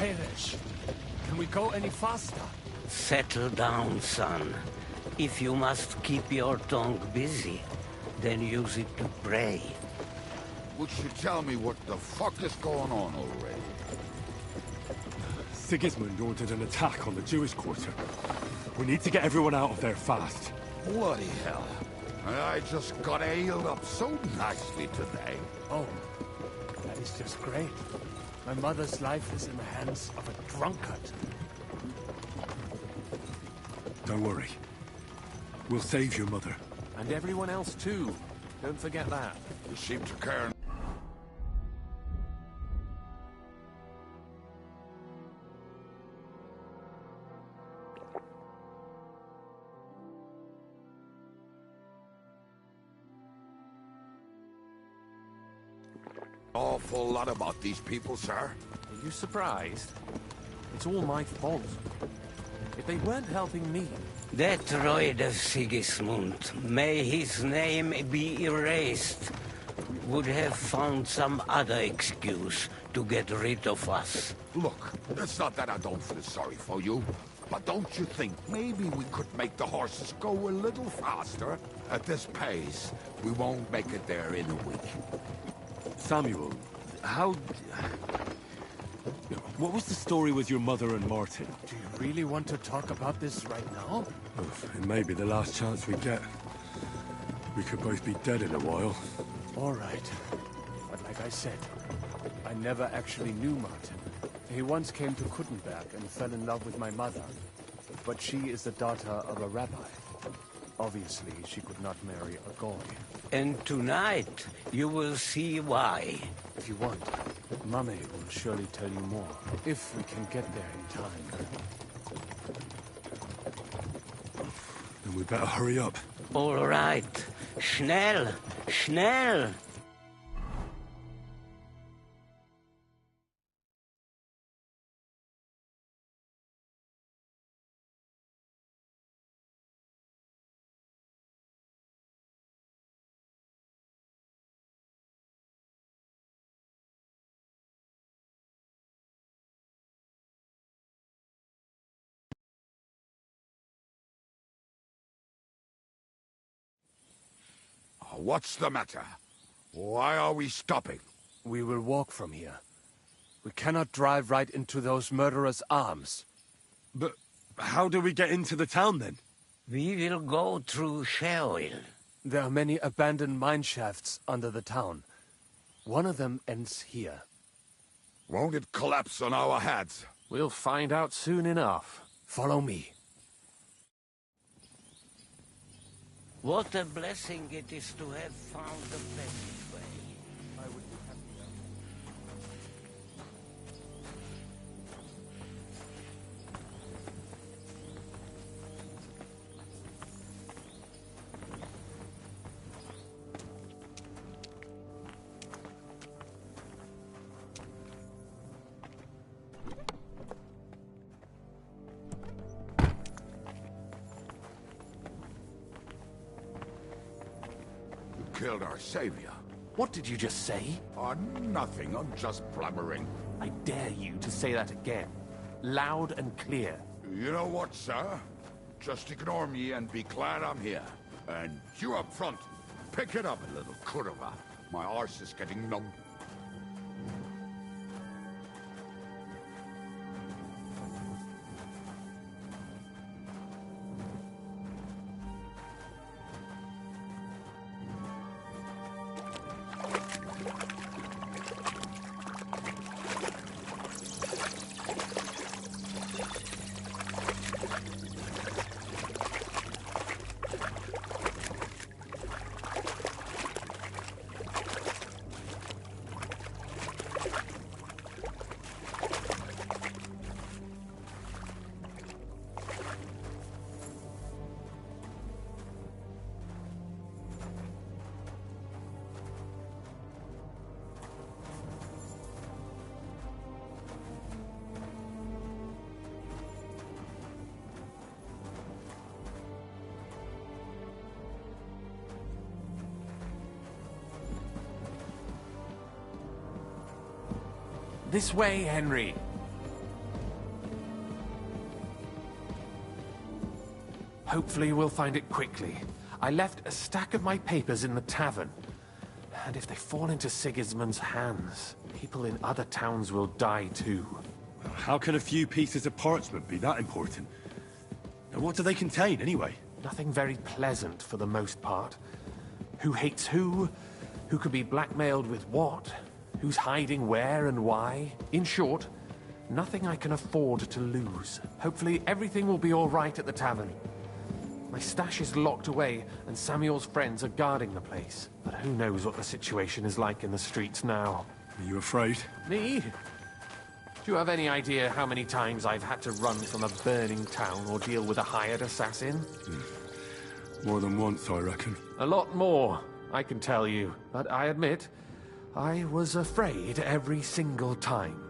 perish. Can we go any faster? Settle down, son. If you must keep your tongue busy, then use it to pray. Would you tell me what the fuck is going on already? Sigismund ordered an attack on the Jewish quarter. We need to get everyone out of there fast. Bloody hell. I just got ailed up so nicely today. Oh, that is just great. My mother's life is in the hands of a drunkard. Don't worry. We'll save your mother. And everyone else too. Don't forget that. You seem to care. Awful lot about these people, sir. Are you surprised? It's all my fault. If they weren't helping me... That droid of Sigismund, may his name be erased, would have found some other excuse to get rid of us. Look, it's not that I don't feel sorry for you, but don't you think maybe we could make the horses go a little faster? At this pace, we won't make it there in a week. Samuel, how... What was the story with your mother and Martin? Do you really want to talk about this right now? It may be the last chance we get. We could both be dead in a while. All right. But like I said, I never actually knew Martin. He once came to Kuttenberg and fell in love with my mother. But she is the daughter of a rabbi. Obviously, she could not marry a goy. And tonight, you will see why. If you want, Mummy will surely tell you more. If we can get there in time. Then we better hurry up. All right. Schnell! Schnell! What's the matter? Why are we stopping? We will walk from here. We cannot drive right into those murderers' arms. But how do we get into the town, then? We will go through Sheol. There are many abandoned mine shafts under the town. One of them ends here. Won't it collapse on our heads? We'll find out soon enough. Follow me. What a blessing it is to have found the best way. I would be happier. Killed our savior. What did you just say? Nothing, I'm just blabbering. I dare you to say that again. Loud and clear. You know what, sir? Just ignore me and be glad I'm here. And you up front, pick it up a little kurva. My arse is getting numb. This way, Henry. Hopefully we'll find it quickly. I left a stack of my papers in the tavern. And if they fall into Sigismund's hands, people in other towns will die too. How can a few pieces of parchment be that important? And what do they contain, anyway? Nothing very pleasant for the most part. Who hates who? Who could be blackmailed with what? Who's hiding where and why? In short, nothing I can afford to lose. Hopefully everything will be all right at the tavern. My stash is locked away, and Samuel's friends are guarding the place. But who knows what the situation is like in the streets now. Are you afraid? Me? Do you have any idea how many times I've had to run from a burning town or deal with a hired assassin? More than once, I reckon. A lot more, I can tell you. But I admit, I was afraid every single time.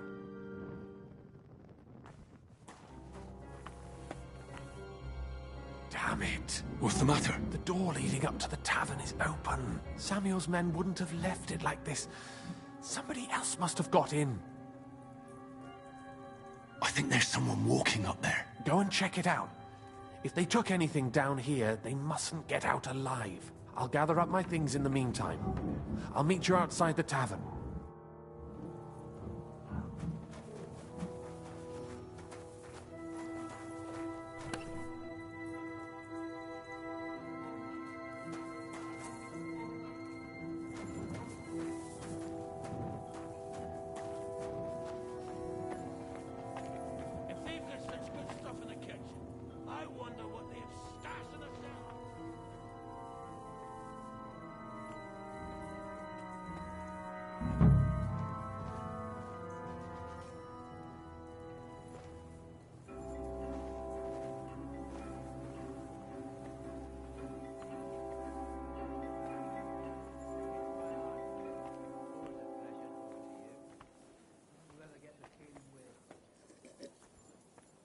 Damn it. What's the matter? The door leading up to the tavern is open. Samuel's men wouldn't have left it like this. Somebody else must have got in. I think there's someone walking up there. Go and check it out. If they took anything down here, they mustn't get out alive. I'll gather up my things in the meantime. I'll meet you outside the tavern.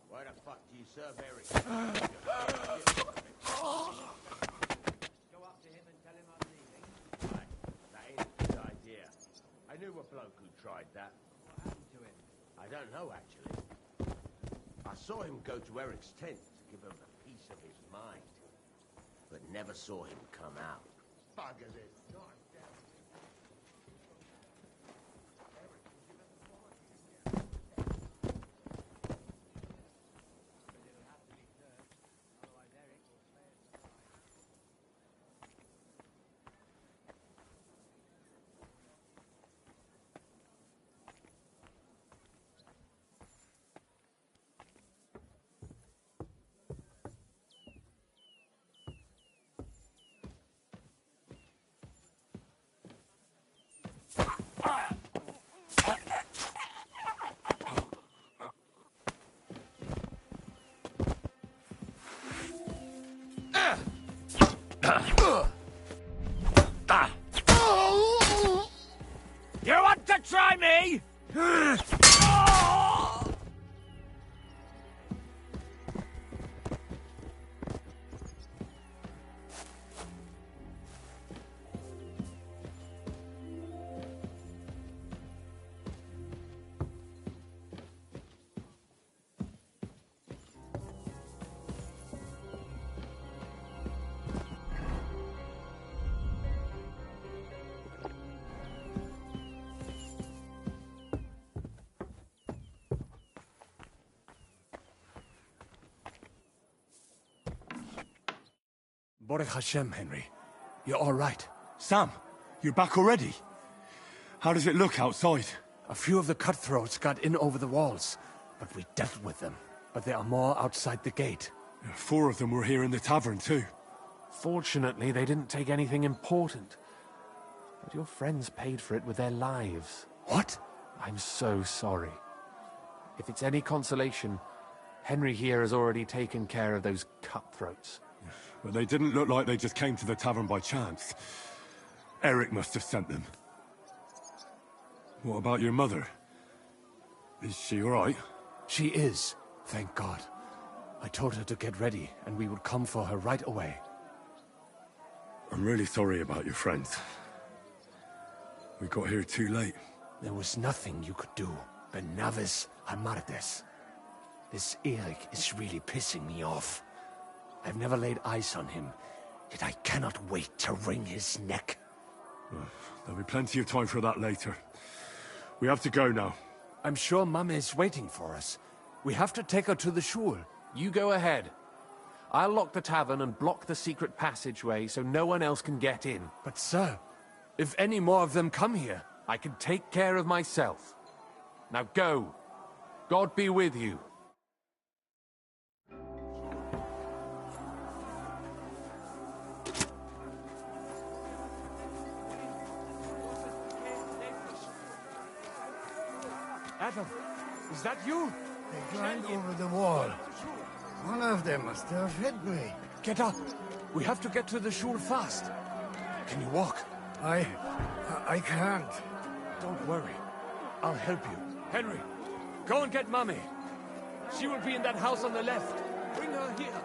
Why the fuck do you serve Eric? Go up to him and tell him I'm leaving. Right, that is a good idea. I knew a bloke who tried that. What happened to him? I don't know, actually. I saw him go to Eric's tent to give him a piece of his mind, but never saw him come out. Buggers it. You want to try me? Baruch Hashem, Henry. You're all right. Sam, you're back already? How does it look outside? A few of the cutthroats got in over the walls, but we dealt with them. But there are more outside the gate. 4 of them were here in the tavern, too. Fortunately, they didn't take anything important. But your friends paid for it with their lives. What? I'm so sorry. If it's any consolation, Henry here has already taken care of those cutthroats. But they didn't look like they just came to the tavern by chance. Eric must have sent them. What about your mother? Is she all right? She is, thank God. I told her to get ready, and we would come for her right away. I'm really sorry about your friends. We got here too late. There was nothing you could do. Benavis Amardes. This Eric is really pissing me off. I've never laid eyes on him, yet I cannot wait to wring his neck. There'll be plenty of time for that later. We have to go now. I'm sure Mum is waiting for us. We have to take her to the shul. You go ahead. I'll lock the tavern and block the secret passageway so no one else can get in. But sir, if any more of them come here... I can take care of myself. Now go. God be with you. Adam, is that you? They climbed over the wall. One of them must have hit me. Get up. We have to get to the shul fast. Can you walk? I can't. Don't worry. I'll help you. Henry, go and get Mummy. She will be in that house on the left. Bring her here.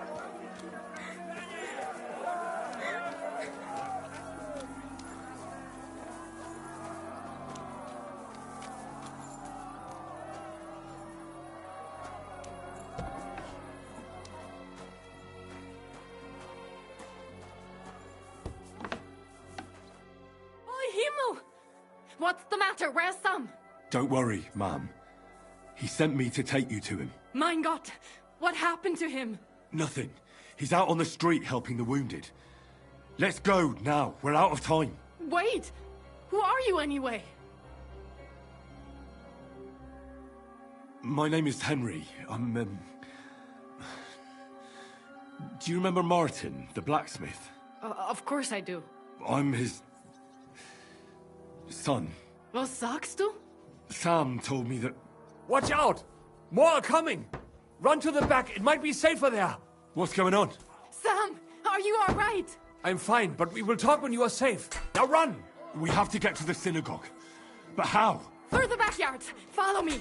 What's the matter? Where's Sam? Don't worry, ma'am. He sent me to take you to him. Mein Gott! What happened to him? Nothing. He's out on the street helping the wounded. Let's go now. We're out of time. Wait! Who are you anyway? My name is Henry. Do you remember Martin, the blacksmith? Of course I do. I'm his... son. Was sagst du? Sam told me that... Watch out! More are coming! Run to the back, it might be safer there! What's going on? Sam, are you all right? I'm fine, but we will talk when you are safe. Now run! We have to get to the synagogue. But how? Through the backyard. Follow me.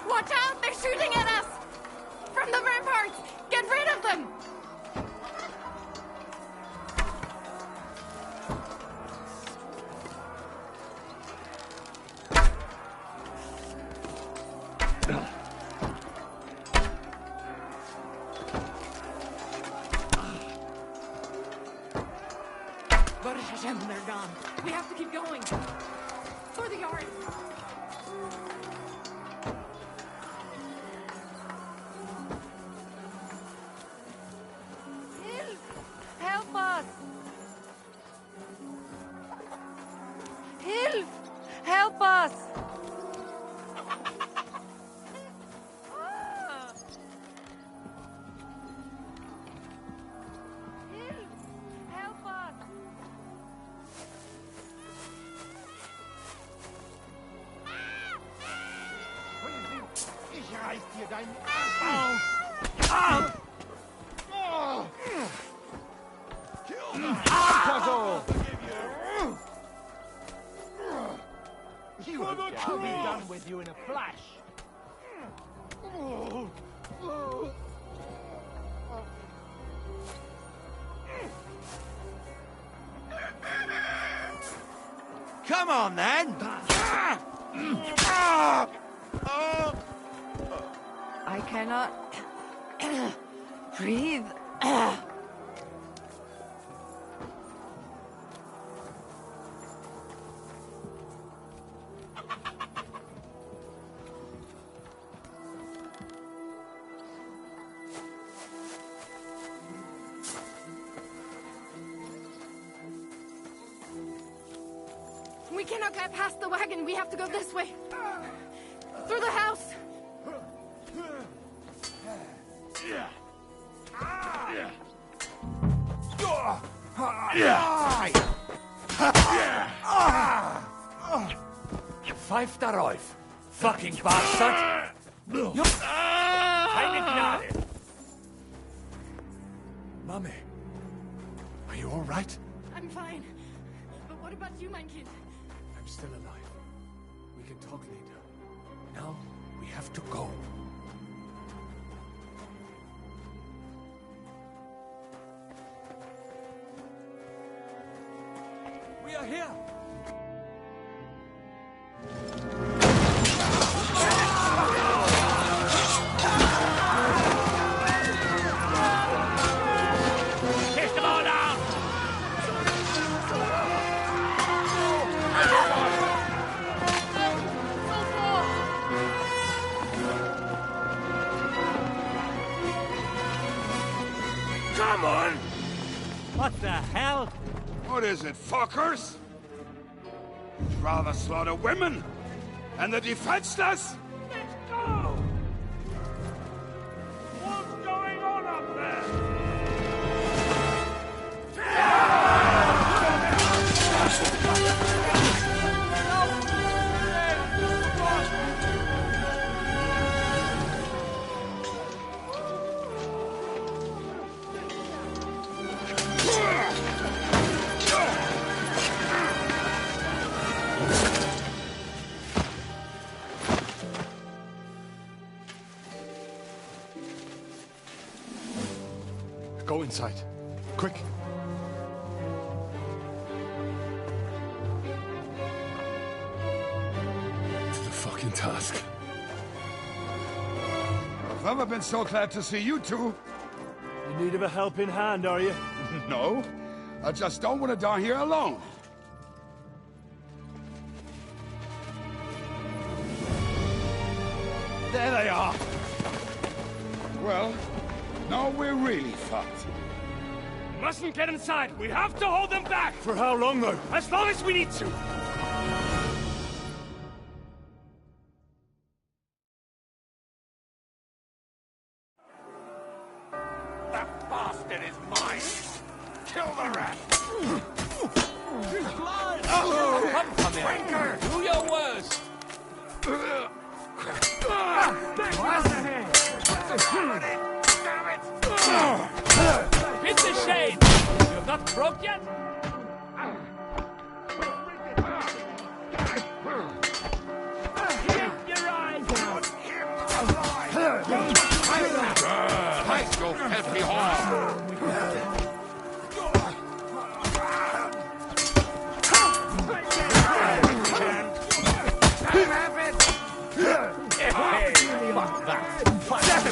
Watch out! They're shooting at us! From the ramparts! Get rid of them! Baruch Hashem, they're gone. We have to keep going. For the yard. Help us! Hilf! Help us! Hilf! Help us! Ich reiß dir deinen Arsch auf! I'll be done with you in a flash. Come on, then. I cannot breathe. We cannot get past the wagon. We have to go this way. Through the house. Pfeif darauf! Fucking bastard! Keine Gnade! Mummy, are you all right? I'm fine. But what about you, mein Kind? I'm still alive. We can talk later. Now, we have to go. We are here! Come on! What the hell? What is it, fuckers? You'd rather slaughter women and the defenseless? Let's go! What's going on up there? Go inside. Quick. To the fucking task. I've never been so glad to see you two. In need of a helping hand, are you? No, I just don't want to die here alone. There they are! Well, now we're really fucked. Mustn't get inside! We have to hold them back! For how long, though? As long as we need to! That bastard is mine! Kill the rat! Come here. Do your worst. Hit the shade. You're not broke yet? Keep your eyes out! Fight, you filthy whore! Fuck that. Fuck that.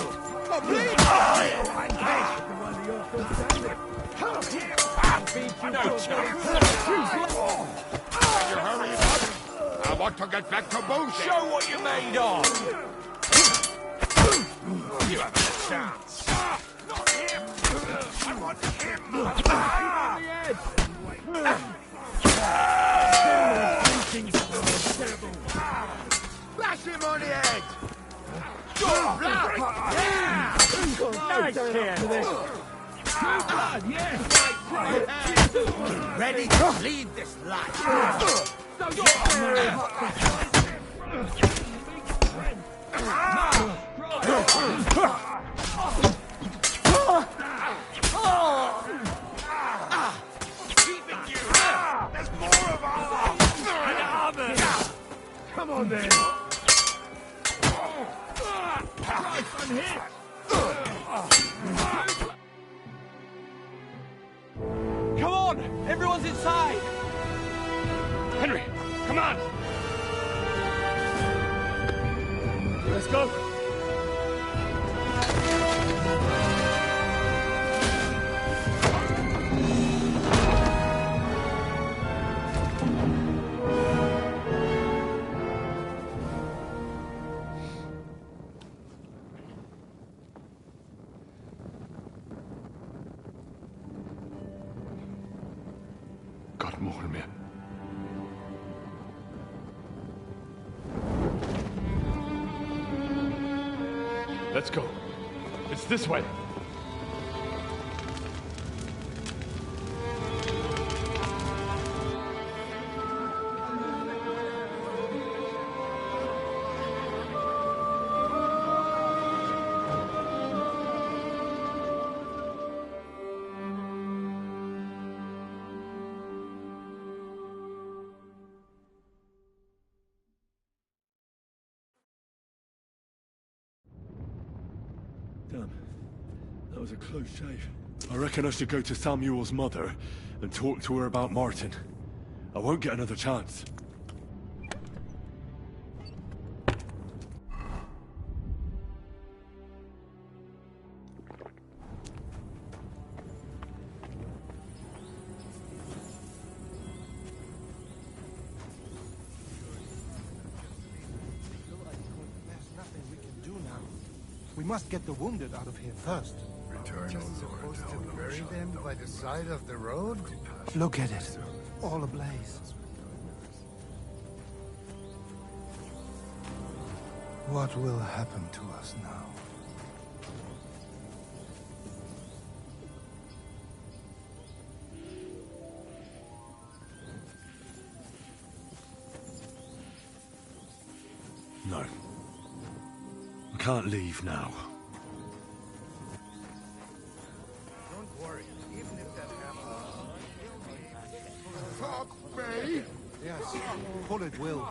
No chance. You hurry up! I want to get back to bullshit! Show what you're made of. You haven't a chance! Not him! I want him! Flash him on the head! Nice kid! Ready to lead this life. There's more of our... Come on then! Come on. Everyone's inside. Henry, come on! Let's go! God, more me. Let's go. It's this way. Damn. That was a close shave. I reckon I should go to Samuel's mother and talk to her about Martin. I won't get another chance. There's nothing we can do now. We must get the wounded out of here first. Just supposed to bury them by the side of the road? Look at it. All ablaze. What will happen to us now? No. I can't leave now. Don't worry, even if that happens... Fuck me! Yes, pull it will,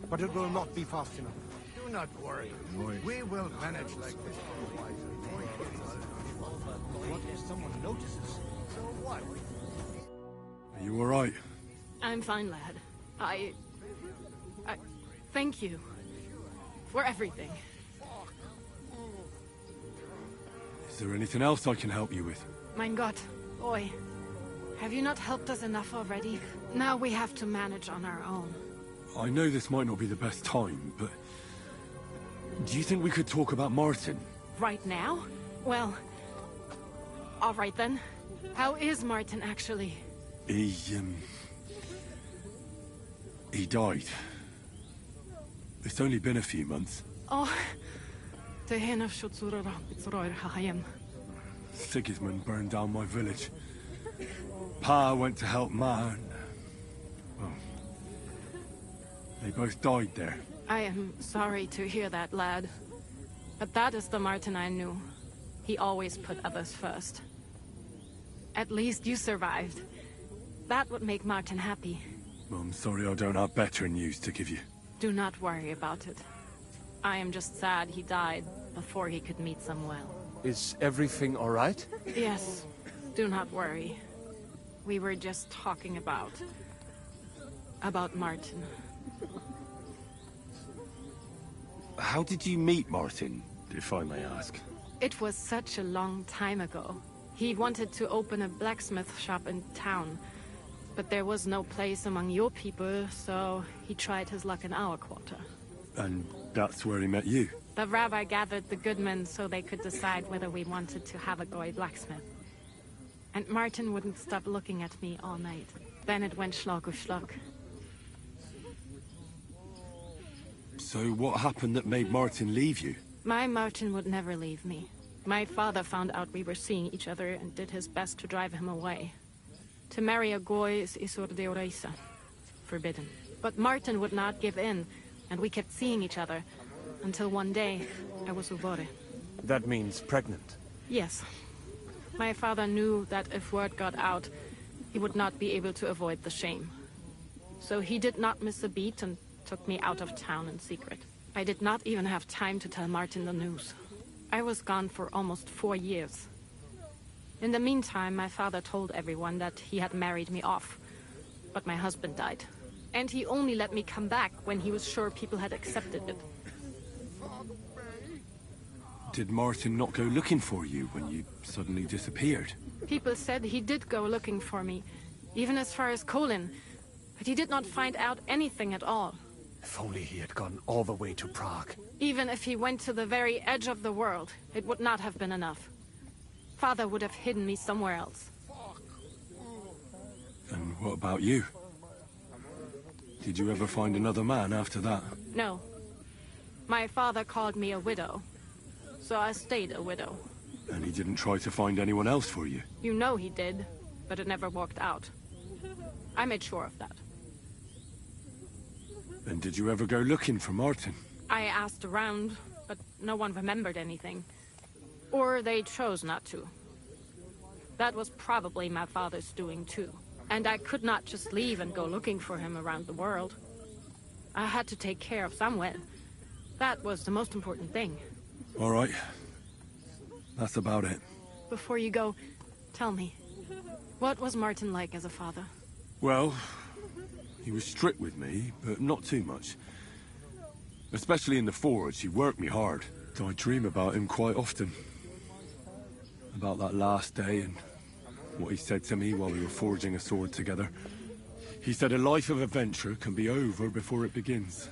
but it will not be fast enough. Do not worry. We will manage like this for a while. What if someone notices? So what? Are you alright? I'm fine, lad. I thank you for everything. Is there anything else I can help you with? Mein Gott, boy. Have you not helped us enough already? Now we have to manage on our own. I know this might not be the best time, but... do you think we could talk about Martin? Right now? Well... all right then. How is Martin, actually? He died. It's only been a few months. Oh... Sigismund burned down my village. Pa went to help Ma, and... well... they both died there. I am sorry to hear that, lad. But that is the Martin I knew. He always put others first. At least you survived. That would make Martin happy. Well, I'm sorry I don't have better news to give you. Do not worry about it. I am just sad he died before he could meet some well. Is everything all right? Yes, do not worry. We were just talking about Martin. How did you meet Martin, if I may ask? It was such a long time ago. He wanted to open a blacksmith shop in town, but there was no place among your people, so he tried his luck in our quarter. And that's where he met you? The rabbi gathered the good men so they could decide whether we wanted to have a goy blacksmith. And Martin wouldn't stop looking at me all night. Then it went schlock o' schlock. So what happened that made Martin leave you? My Martin would never leave me. My father found out we were seeing each other and did his best to drive him away. To marry a goy is isur deoraisa, forbidden. But Martin would not give in, and we kept seeing each other, until one day I was ubore. That means pregnant. Yes. My father knew that if word got out, he would not be able to avoid the shame. So he did not miss a beat and took me out of town in secret. I did not even have time to tell Martin the news. I was gone for almost 4 years. In the meantime, my father told everyone that he had married me off. But my husband died. And he only let me come back when he was sure people had accepted it. Did Martin not go looking for you when you suddenly disappeared? People said he did go looking for me, even as far as Colin. But he did not find out anything at all. If only he had gone all the way to Prague. Even if he went to the very edge of the world, it would not have been enough. Father would have hidden me somewhere else. And what about you? Did you ever find another man after that? No. My father called me a widow. So I stayed a widow. And he didn't try to find anyone else for you? You know he did, but it never worked out. I made sure of that. And did you ever go looking for Martin? I asked around, but no one remembered anything. Or they chose not to. That was probably my father's doing too. And I could not just leave and go looking for him around the world. I had to take care of Samuel. That was the most important thing. All right. That's about it. Before you go, tell me, what was Martin like as a father? Well, he was strict with me, but not too much. Especially in the forge, he worked me hard. I dream about him quite often. About that last day and what he said to me while we were forging a sword together. He said a life of adventure can be over before it begins.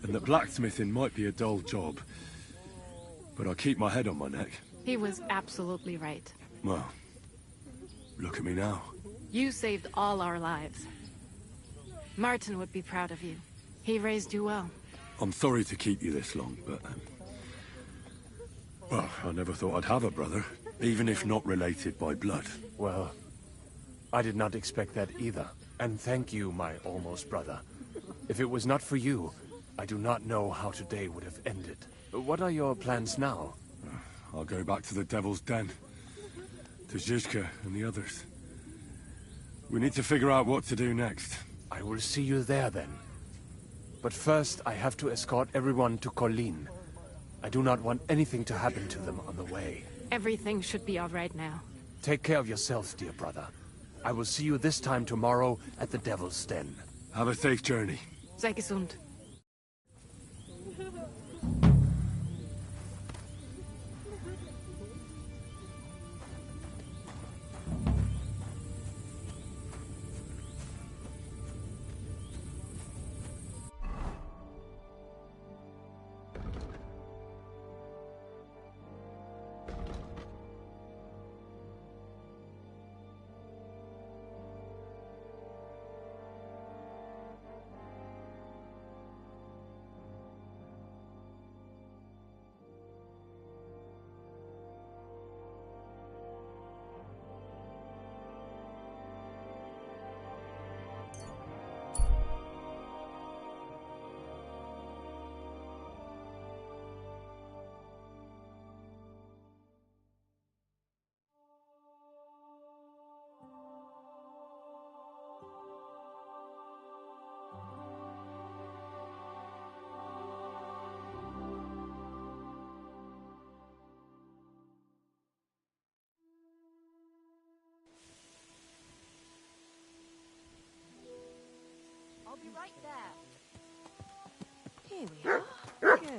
And that blacksmithing might be a dull job, but I keep my head on my neck. He was absolutely right. Well, look at me now. You saved all our lives. Martin would be proud of you. He raised you well. I'm sorry to keep you this long, but... well, I never thought I'd have a brother, even if not related by blood. Well, I did not expect that either. And thank you, my almost brother. If it was not for you, I do not know how today would have ended. What are your plans now? I'll go back to the Devil's Den. To Zizka and the others. We need to figure out what to do next. I will see you there then. But first, I have to escort everyone to Colleen. I do not want anything to happen to them on the way. Everything should be all right now. Take care of yourself, dear brother. I will see you this time tomorrow at the Devil's Den. Have a safe journey. Sei gesund. I'll be right there. Here we are. Good.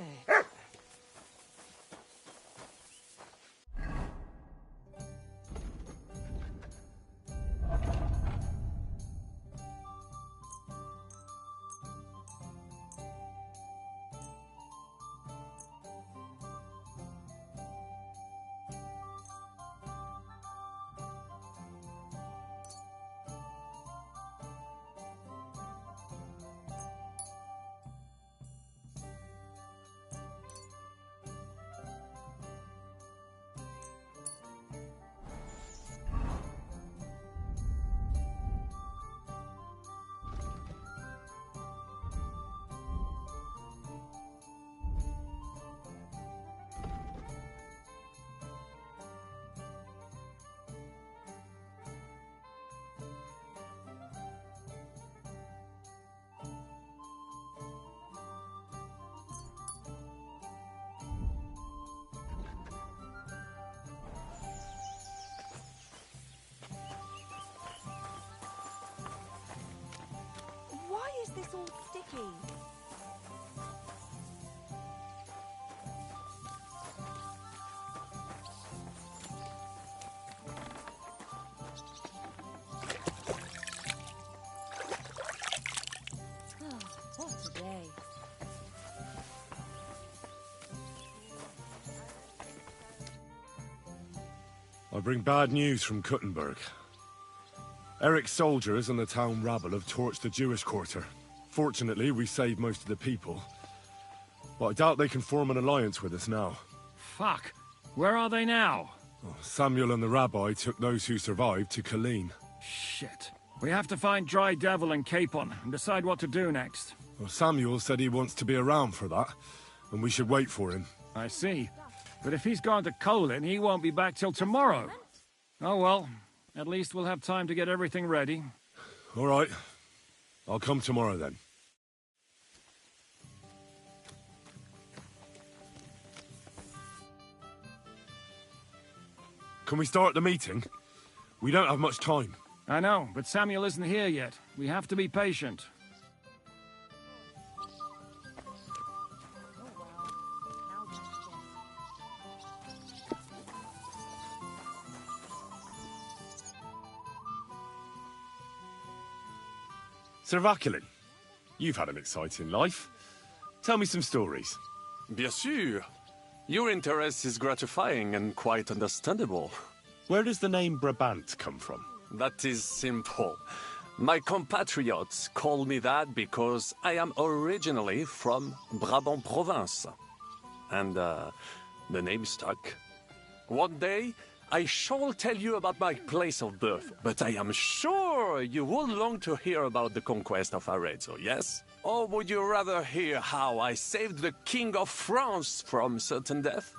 Why is this all sticky? Oh, what a day. I bring bad news from Kuttenberg. Eric's soldiers and the town rabble have torched the Jewish quarter. Fortunately, we saved most of the people. But I doubt they can form an alliance with us now. Fuck. Where are they now? Oh, Samuel and the rabbi took those who survived to Colleen. Shit. We have to find Dry Devil and Capon and decide what to do next. Well, Samuel said he wants to be around for that, and we should wait for him. I see. But if he's gone to Colin, he won't be back till tomorrow. Oh well. At least we'll have time to get everything ready. All right. I'll come tomorrow then. Can we start the meeting? We don't have much time. I know, but Samuel isn't here yet. We have to be patient. Sir Vaculin, you've had an exciting life. Tell me some stories. Bien sûr. Your interest is gratifying and quite understandable. Where does the name Brabant come from? That is simple. My compatriots call me that because I am originally from Brabant province. And, the name stuck. One day, I shall tell you about my place of birth, but I am sure you would long to hear about the conquest of Arezzo, yes? Or would you rather hear how I saved the King of France from certain death?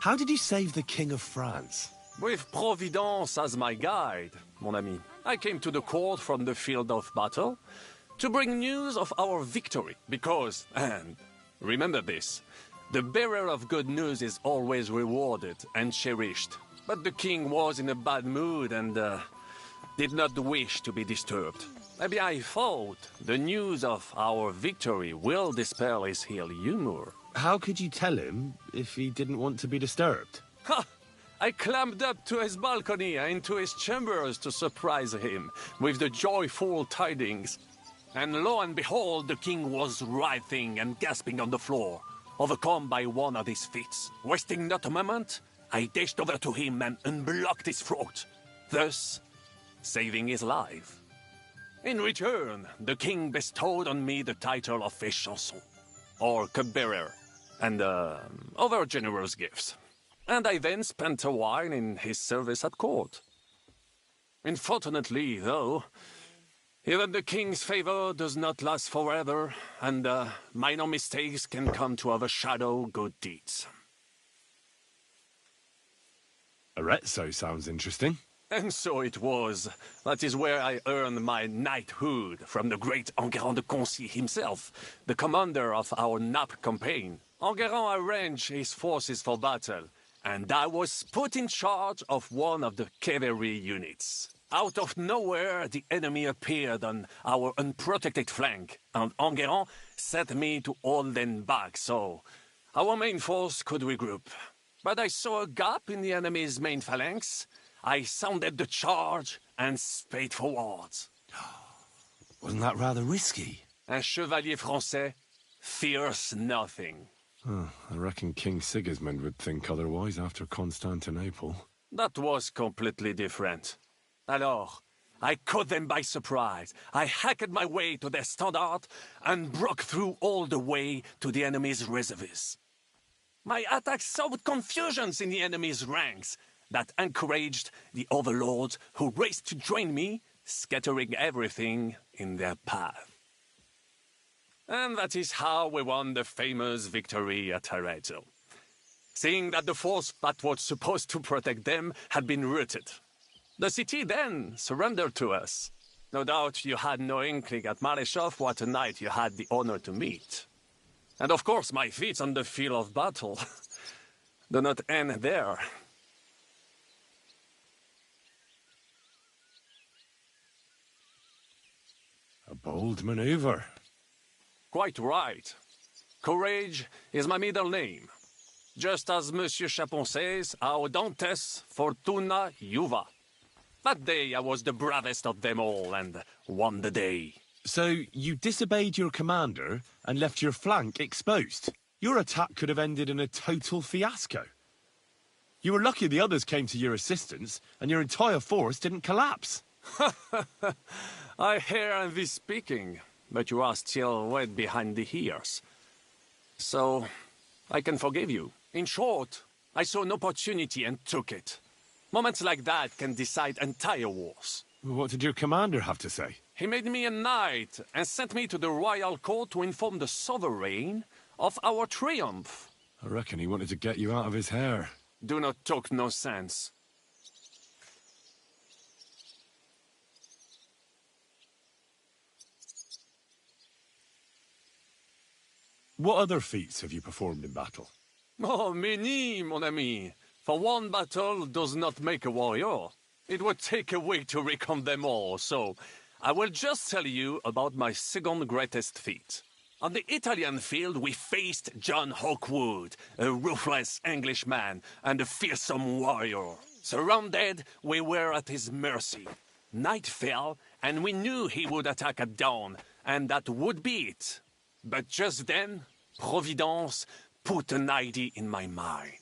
How did you save the King of France? With Providence as my guide, mon ami. I came to the court from the field of battle to bring news of our victory, because, and remember this, the bearer of good news is always rewarded and cherished. But the king was in a bad mood and did not wish to be disturbed. Maybe I thought the news of our victory will dispel his ill humor. How could you tell him if he didn't want to be disturbed? Ha! I climbed up to his balcony and into his chambers to surprise him with the joyful tidings. And lo and behold, the king was writhing and gasping on the floor, overcome by one of his fits. Wasting not a moment, I dashed over to him and unblocked his throat, thus saving his life. In return, the king bestowed on me the title of Échanson, or cupbearer, and other generous gifts. And I then spent a while in his service at court. Unfortunately, though, even the king's favor does not last forever, and minor mistakes can come to overshadow good deeds. Arezzo sounds interesting. And so it was. That is where I earned my knighthood from the great Enguerrand de Concy himself, the commander of our Naples campaign. Enguerrand arranged his forces for battle, and I was put in charge of one of the cavalry units. Out of nowhere, the enemy appeared on our unprotected flank, and Enguerrand set me to hold them back so our main force could regroup. But I saw a gap in the enemy's main phalanx. I sounded the charge and sped forwards. Wasn't that rather risky? Un chevalier français fears nothing. I reckon King Sigismund would think otherwise after Constantinople. That was completely different. Alors, I caught them by surprise. I hacked my way to their standard and broke through all the way to the enemy's reserves. My attack sowed confusions in the enemy's ranks that encouraged the overlords who raced to join me, scattering everything in their path. And that is how we won the famous victory at Arezzo. Seeing that the force that was supposed to protect them had been routed. The city then surrendered to us. No doubt you had no inkling at Maleshov what a knight you had the honor to meet. And of course my feats on the field of battle do not end there. A bold maneuver. Quite right. Courage is my middle name. Just as Monsieur Chapon says, Audantes Fortuna Juva. That day I was the bravest of them all and won the day. So you disobeyed your commander and left your flank exposed. Your attack could have ended in a total fiasco. You were lucky the others came to your assistance and your entire force didn't collapse. I hear envy speaking, but you are still wet behind the ears. So, I can forgive you. In short, I saw an opportunity and took it. Moments like that can decide entire wars. What did your commander have to say? He made me a knight and sent me to the royal court to inform the sovereign of our triumph. I reckon he wanted to get you out of his hair. Do not talk nonsense. What other feats have you performed in battle? Oh, many, mon ami. For one battle does not make a warrior. It would take a week to recount them all, so I will just tell you about my second greatest feat. On the Italian field, we faced John Hawkwood, a ruthless Englishman and a fearsome warrior. Surrounded, we were at his mercy. Night fell, and we knew he would attack at dawn, and that would be it. But just then, Providence put an idea in my mind.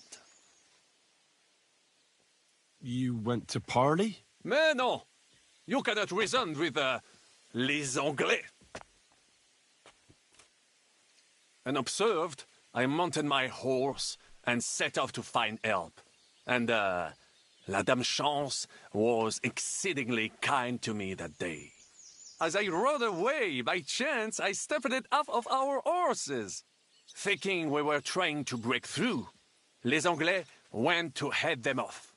You went to parley? Mais non! You cannot reason with les Anglais. Unobserved, I mounted my horse and set off to find help. And, La Dame Chance was exceedingly kind to me that day. As I rode away, by chance, I stepped off of our horses. Thinking we were trying to break through, les Anglais went to head them off.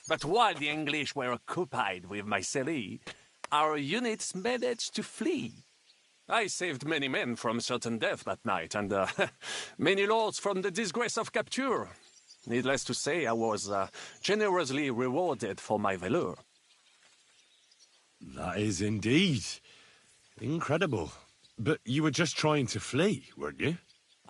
But while the English were occupied with Myceli, our units managed to flee. I saved many men from certain death that night, and many lords from the disgrace of capture. Needless to say, I was generously rewarded for my valor. That is indeed incredible. But you were just trying to flee, weren't you?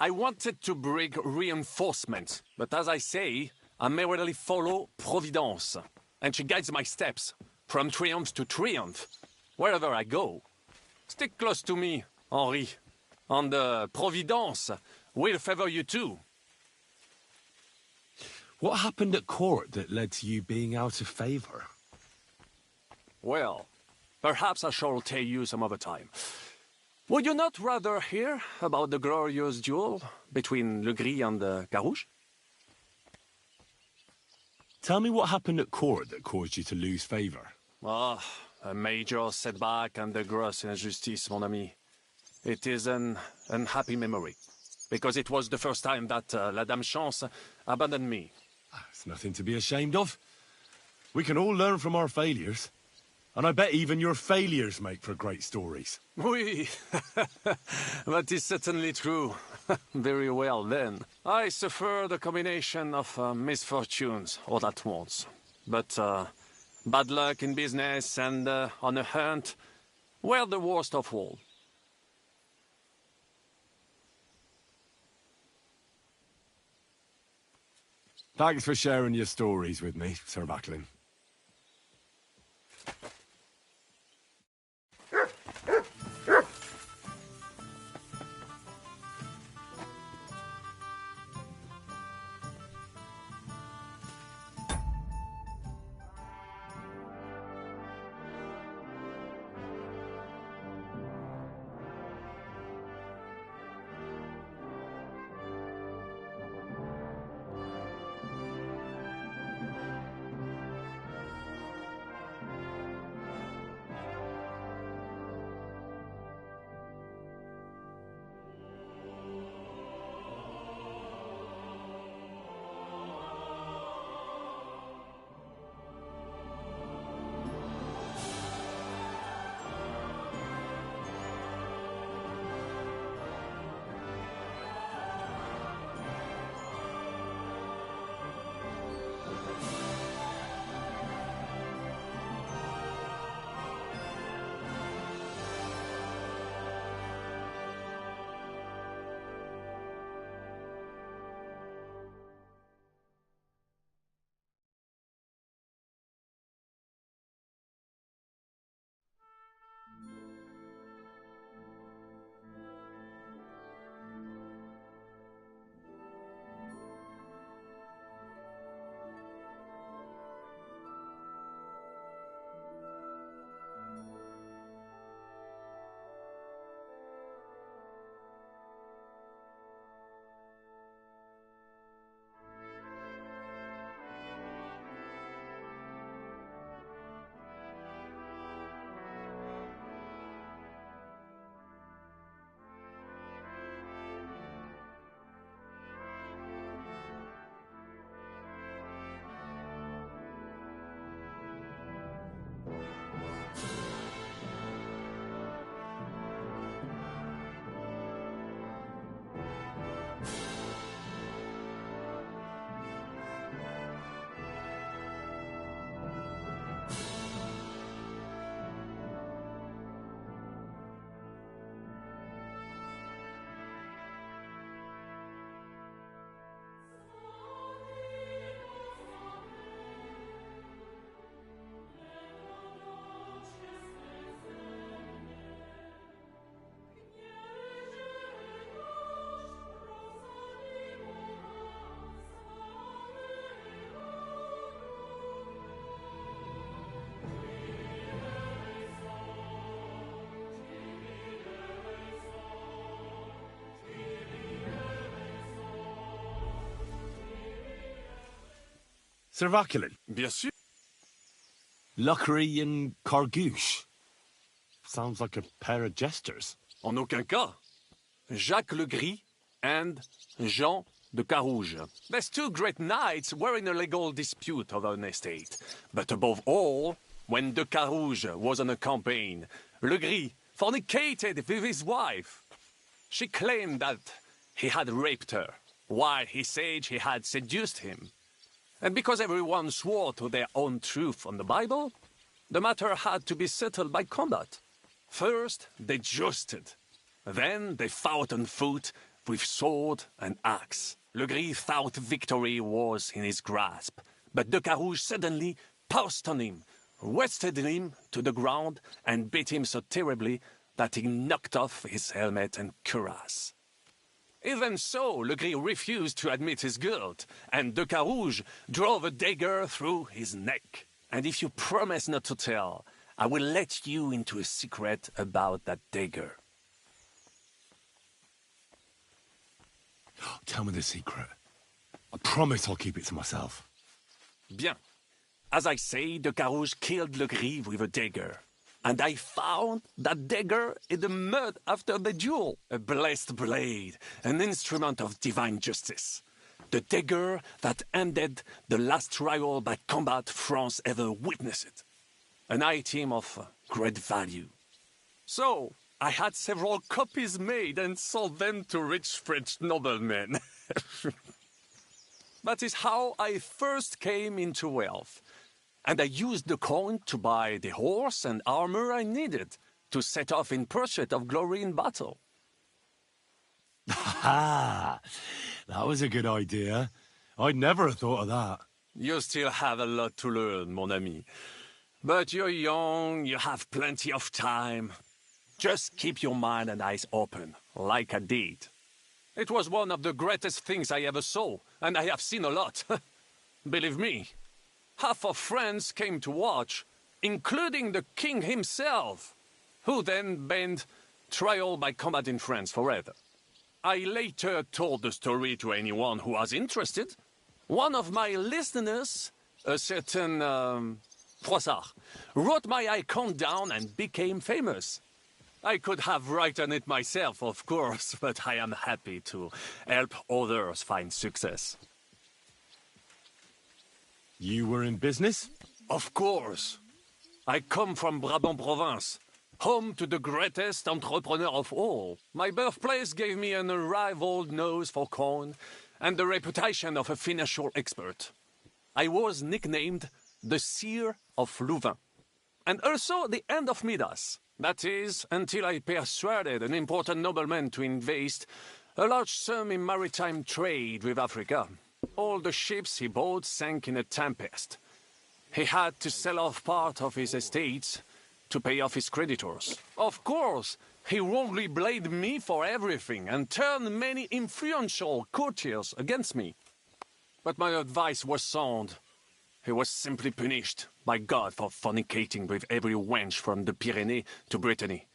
I wanted to bring reinforcements, but as I say, I merely follow Providence, and she guides my steps, from triumph to triumph, wherever I go. Stick close to me, Henri, and Providence will favor you too. What happened at court that led to you being out of favor? Well, perhaps I shall tell you some other time. Would you not rather hear about the glorious duel between Le Gris and Carouge? Tell me what happened at court that caused you to lose favor. Ah, a major setback and a gross injustice, mon ami. It is an unhappy memory, because it was the first time that La Dame Chance abandoned me. It's nothing to be ashamed of. We can all learn from our failures. And I bet even your failures make for great stories. Oui, that is certainly true. Very well, then. I suffered a combination of misfortunes all at once. But bad luck in business and on a hunt were the worst of all. Thanks for sharing your stories with me, Sir Macklin. Sir Vaculin? Bien sûr. Luckery and Cargouche. Sounds like a pair of jesters. En aucun cas. Jacques le Gris and Jean de Carouge. There's two great knights were in a legal dispute over an estate. But above all, when de Carouge was on a campaign, Le Gris fornicated with his wife. She claimed that he had raped her, while he said he had seduced him. And because everyone swore to their own truth on the Bible, the matter had to be settled by combat. First, they jousted. Then they fought on foot with sword and axe. Le Gris thought victory was in his grasp, but de Carouge suddenly pounced on him, wrested him to the ground, and beat him so terribly that he knocked off his helmet and cuirass. Even so, Le Gris refused to admit his guilt, and de Carouge drove a dagger through his neck. And if you promise not to tell, I will let you into a secret about that dagger. Tell me the secret. I promise I'll keep it to myself. Bien. As I say, de Carouge killed Le Gris with a dagger. And I found that dagger in the mud after the duel. A blessed blade, an instrument of divine justice. The dagger that ended the last trial by combat France ever witnessed. An item of great value. So, I had several copies made and sold them to rich French noblemen. That is how I first came into wealth. And I used the coin to buy the horse and armor I needed to set off in pursuit of glory in battle. Ha! That was a good idea. I'd never have thought of that. You still have a lot to learn, mon ami. But you're young, you have plenty of time. Just keep your mind and eyes open, like I did. It was one of the greatest things I ever saw, and I have seen a lot. Believe me. Half of France came to watch, including the king himself, who then banned trial by combat in France forever. I later told the story to anyone who was interested. One of my listeners, a certain Froissart, wrote my icon down and became famous. I could have written it myself, of course, but I am happy to help others find success. You were in business? Of course. I come from Brabant province, home to the greatest entrepreneur of all. My birthplace gave me an unrivaled nose for coin and the reputation of a financial expert. I was nicknamed the Seer of Louvain, and also the End of Midas. That is, until I persuaded an important nobleman to invest a large sum in maritime trade with Africa. All the ships he bought sank in a tempest. He had to sell off part of his estates to pay off his creditors. Of course, he wrongly blamed me for everything and turned many influential courtiers against me. But my advice was sound. He was simply punished by God for fornicating with every wench from the Pyrenees to Brittany,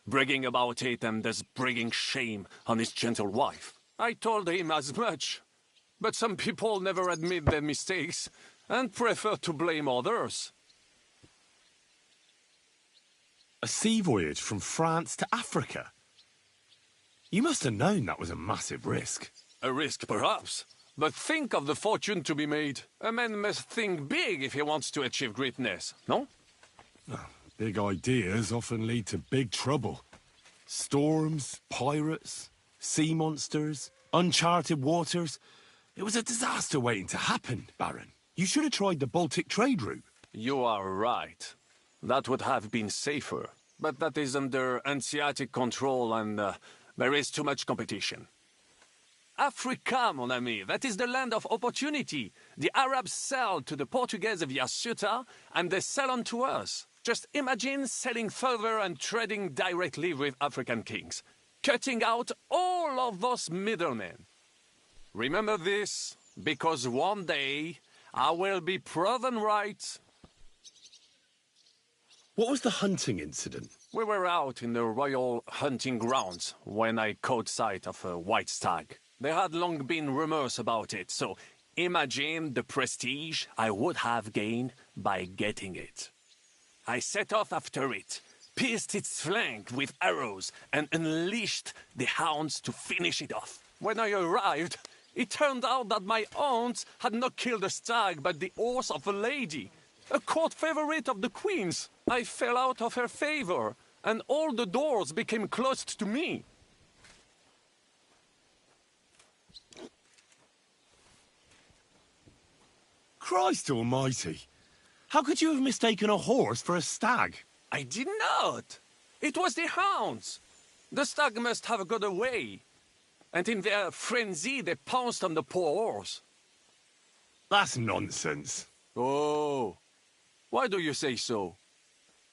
bragging about it and thus bringing shame on his gentle wife. I told him as much. But some people never admit their mistakes and prefer to blame others. A sea voyage from France to Africa? You must have known that was a massive risk. A risk, perhaps. But think of the fortune to be made. A man must think big if he wants to achieve greatness, no? Big ideas often lead to big trouble. Storms, pirates, sea monsters, uncharted waters. It was a disaster waiting to happen, Baron. You should have tried the Baltic trade route. You are right. That would have been safer. But that is under Hanseatic control and there is too much competition. Africa, mon ami, that is the land of opportunity. The Arabs sell to the Portuguese via Ceuta, and they sell on to us. Just imagine selling further and trading directly with African kings, cutting out all of those middlemen. Remember this, because one day I will be proven right. What was the hunting incident? We were out in the royal hunting grounds when I caught sight of a white stag. There had long been rumors about it, so imagine the prestige I would have gained by getting it. I set off after it, pierced its flank with arrows, and unleashed the hounds to finish it off. When I arrived, it turned out that my hounds had not killed a stag, but the horse of a lady, a court favorite of the queen's. I fell out of her favor, and all the doors became closed to me. Christ almighty! How could you have mistaken a horse for a stag? I did not. It was the hounds. The stag must have got away. And in their frenzy, they pounced on the poor horse. That's nonsense. Oh, why do you say so?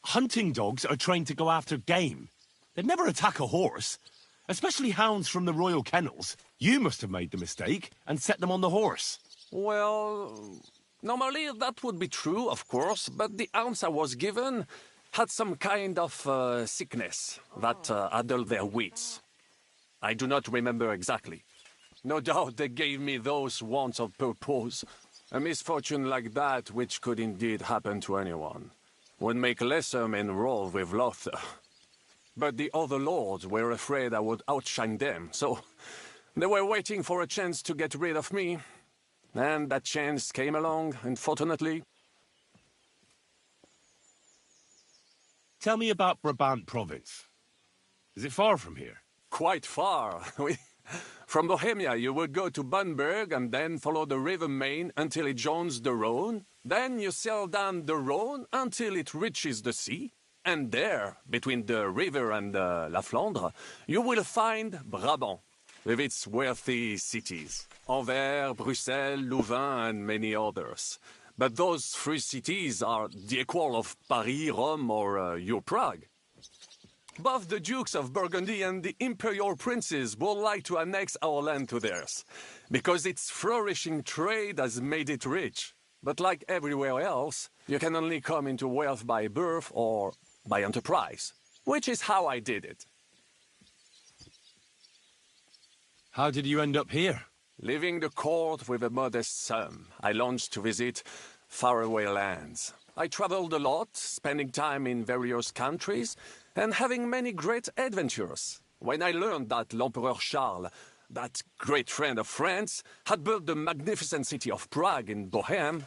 Hunting dogs are trained to go after game. They'd never attack a horse, especially hounds from the royal kennels. You must have made the mistake and set them on the horse. Well, normally that would be true, of course, but the hounds I was given had some kind of sickness that addled their wits. I do not remember exactly. No doubt they gave me those wants of purpose. A misfortune like that, which could indeed happen to anyone, would make lesser men roll with laughter. But the other lords were afraid I would outshine them, so they were waiting for a chance to get rid of me. And that chance came along, unfortunately. Tell me about Brabant province. Is it far from here? Quite far. From Bohemia, you would go to Bamberg and then follow the river Main until it joins the Rhone. Then you sail down the Rhone until it reaches the sea. And there, between the river and La Flandre, you will find Brabant, with its wealthy cities. Anvers, Bruxelles, Louvain, and many others. But those three cities are the equal of Paris, Rome, or your Prague. Both the Dukes of Burgundy and the Imperial Princes would like to annex our land to theirs, because its flourishing trade has made it rich. But like everywhere else, you can only come into wealth by birth or by enterprise, which is how I did it. How did you end up here? Leaving the court with a modest sum, I launched to visit faraway lands. I traveled a lot, spending time in various countries, and having many great adventures. When I learned that l'Empereur Charles, that great friend of France, had built the magnificent city of Prague in Bohème,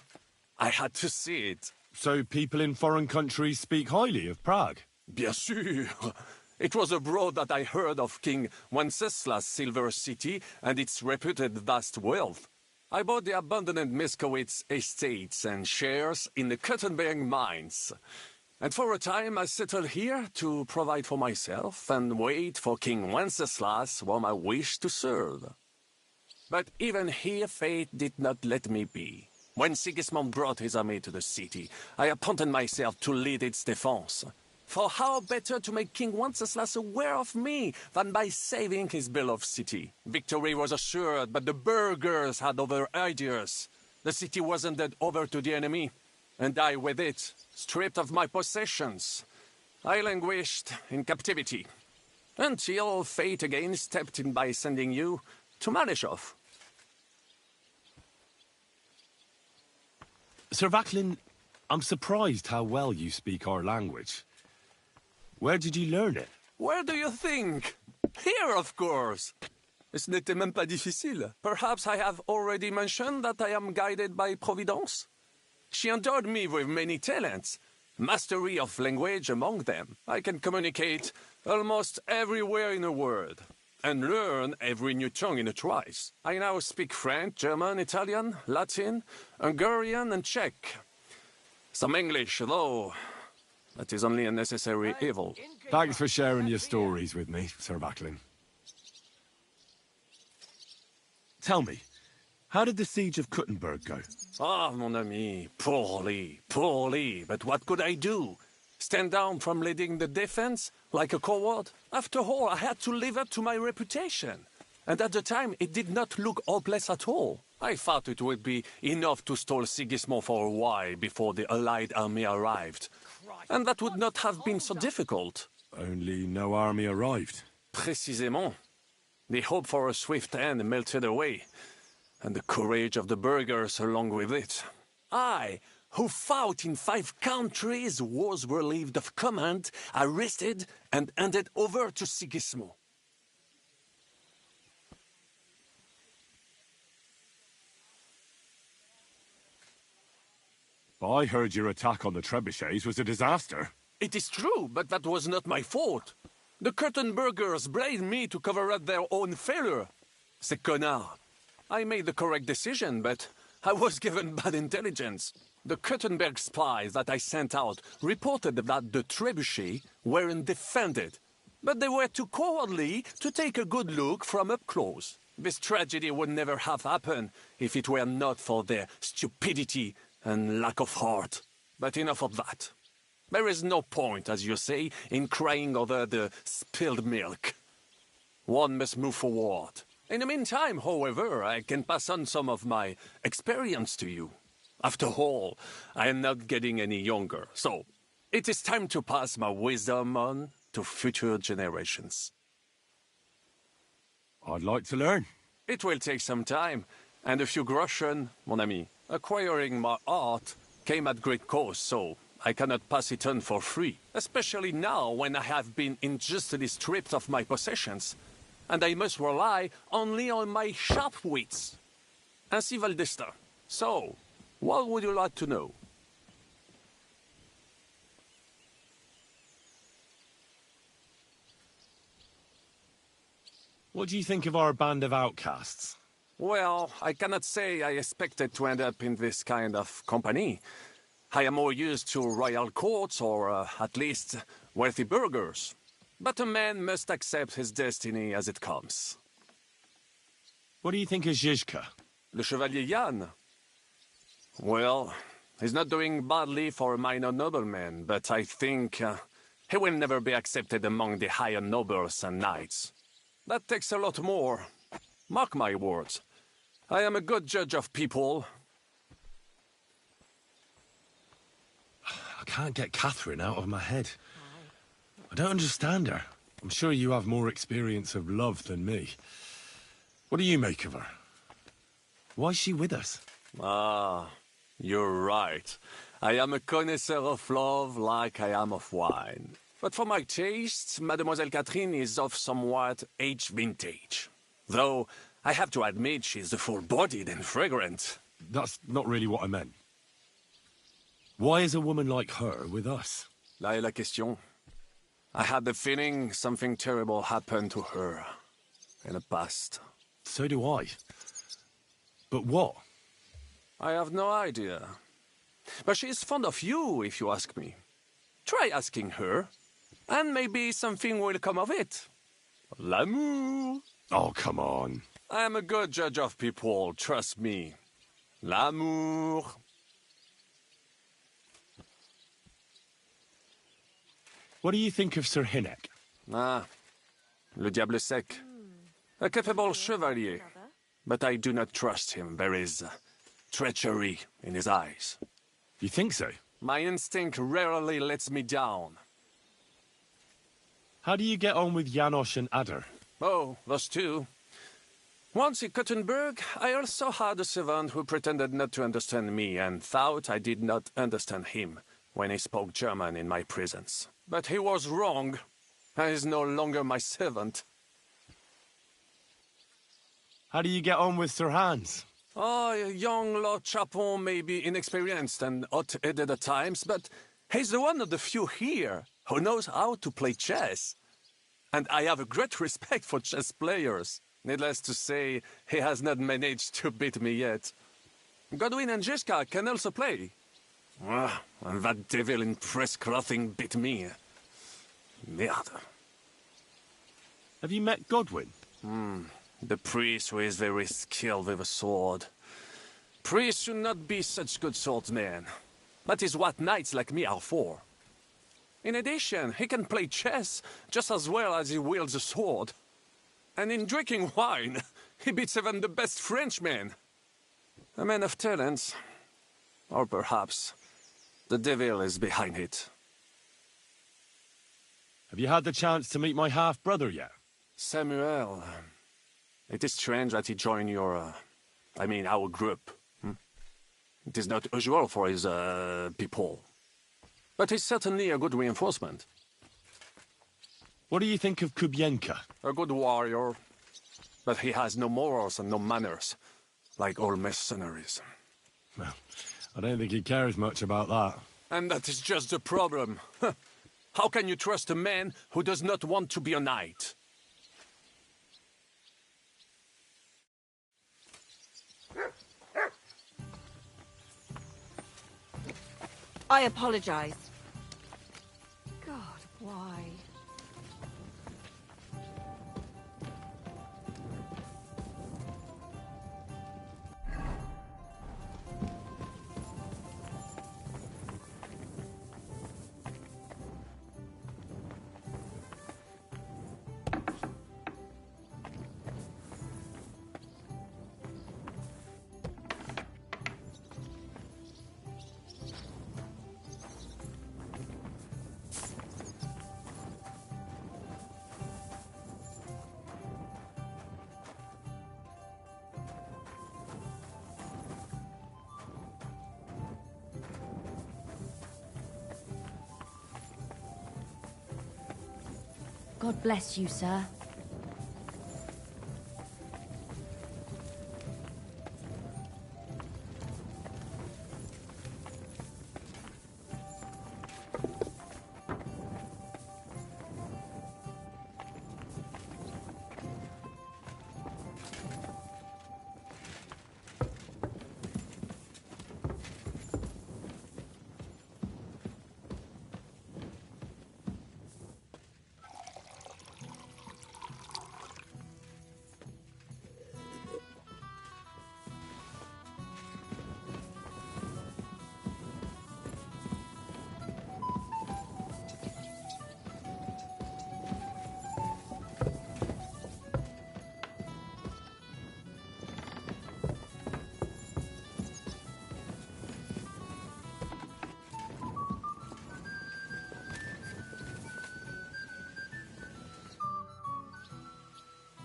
I had to see it. So people in foreign countries speak highly of Prague? Bien sûr. It was abroad that I heard of King Wenceslas' silver city and its reputed vast wealth. I bought the abandoned Miskowitz estates and shares in the Kuttenberg mines. And for a time I settled here to provide for myself and wait for King Wenceslas, whom I wished to serve. But even here fate did not let me be. When Sigismund brought his army to the city, I appointed myself to lead its defense. For how better to make King Wenceslas aware of me than by saving his beloved city? Victory was assured, but the burghers had other ideas. The city was handed over to the enemy, and I with it, stripped of my possessions. I languished in captivity, until fate again stepped in by sending you to Malishov. Sir Vaclin, I'm surprised how well you speak our language. Where did you learn it? Where do you think? Here, of course. Ce n'était même pas difficile. Perhaps I have already mentioned that I am guided by Providence. She endowed me with many talents, mastery of language among them. I can communicate almost everywhere in a word, and learn every new tongue in a trice. I now speak French, German, Italian, Latin, Hungarian, and Czech. Some English, though. That is only a necessary evil. Thanks for sharing your stories with me, Sir Vaclin. Tell me, how did the siege of Kuttenberg go? Ah, mon ami, poorly, poorly. But what could I do? Stand down from leading the defense like a coward? After all, I had to live up to my reputation. And at the time, it did not look hopeless at all. I thought it would be enough to stall Sigismund for a while before the Allied army arrived. And that would not have been so difficult. Only no army arrived. Précisément. The hope for a swift end melted away. and the courage of the burghers along with it. I, who fought in 5 countries, was relieved of command, arrested, and handed over to Sigismund. I heard your attack on the trebuchets was a disaster. It is true, but that was not my fault. The curtain burghers blamed me to cover up their own failure. Ces connards. I made the correct decision, but I was given bad intelligence. The Kurtenberg spies that I sent out reported that the trebuchets weren't defended, but they were too cowardly to take a good look from up close. This tragedy would never have happened if it were not for their stupidity and lack of heart. But enough of that. There is no point, as you say, in crying over the spilled milk. One must move forward. In the meantime, however, I can pass on some of my experience to you. After all, I am not getting any younger, so it is time to pass my wisdom on to future generations. I'd like to learn. It will take some time, and a few groschen, mon ami. Acquiring my art came at great cost, so I cannot pass it on for free, especially now when I have been unjustly stripped of my possessions, and I must rely only on my sharp wits. Ainsi va le destin. So, what would you like to know? What do you think of our band of outcasts? Well, I cannot say I expected to end up in this kind of company. I am more used to royal courts or, at least, wealthy burghers. But a man must accept his destiny as it comes. What do you think of Zizka? Le Chevalier Jan? Well, he's not doing badly for a minor nobleman, but I think he will never be accepted among the higher nobles and knights. That takes a lot more. Mark my words. I am a good judge of people. I can't get Catherine out of my head. I don't understand her. I'm sure you have more experience of love than me. What do you make of her? Why is she with us? Ah, you're right. I am a connoisseur of love like I am of wine. But for my taste, Mademoiselle Catherine is of somewhat aged vintage. Though, I have to admit she's full-bodied and fragrant. That's not really what I meant. Why is a woman like her with us? Là est la question. I had the feeling something terrible happened to her in the past. So do I. But what? I have no idea. But she is fond of you, if you ask me. Try asking her, and maybe something will come of it. L'amour. Oh, come on. I am a good judge of people, trust me. L'amour. What do you think of Sir Hynek? Ah, le diable sec. A capable chevalier. But I do not trust him. There is treachery in his eyes. You think so? My instinct rarely lets me down. How do you get on with Janosch and Adder? Oh, those two. Once in Kuttenberg, I also had a servant who pretended not to understand me and thought I did not understand him when he spoke German in my presence. But he was wrong. He is no longer my servant. How do you get on with Sir Hans? Oh, young Lord Chapon may be inexperienced and hot-headed at times, but he's the one of the few here who knows how to play chess. And I have a great respect for chess players. Needless to say, he has not managed to beat me yet. Godwin and Jeska can also play. Ah, and that devil in press clothing beat me. Merde. Have you met Godwin? The priest who is very skilled with a sword. Priests should not be such good swordsmen. That is what knights like me are for. In addition, he can play chess just as well as he wields a sword. And in drinking wine, he beats even the best Frenchmen. A man of talents. Or perhaps the devil is behind it. Have you had the chance to meet my half-brother yet? Samuel. It is strange that he joined your I mean, our group. It is not usual for his people. But he's certainly a good reinforcement. What do you think of Kubienka? A good warrior. But he has no morals and no manners, like all mercenaries. Well, I don't think he cares much about that. And that is just the problem. How can you trust a man who does not want to be a knight? I apologize. God, why? God bless you, sir.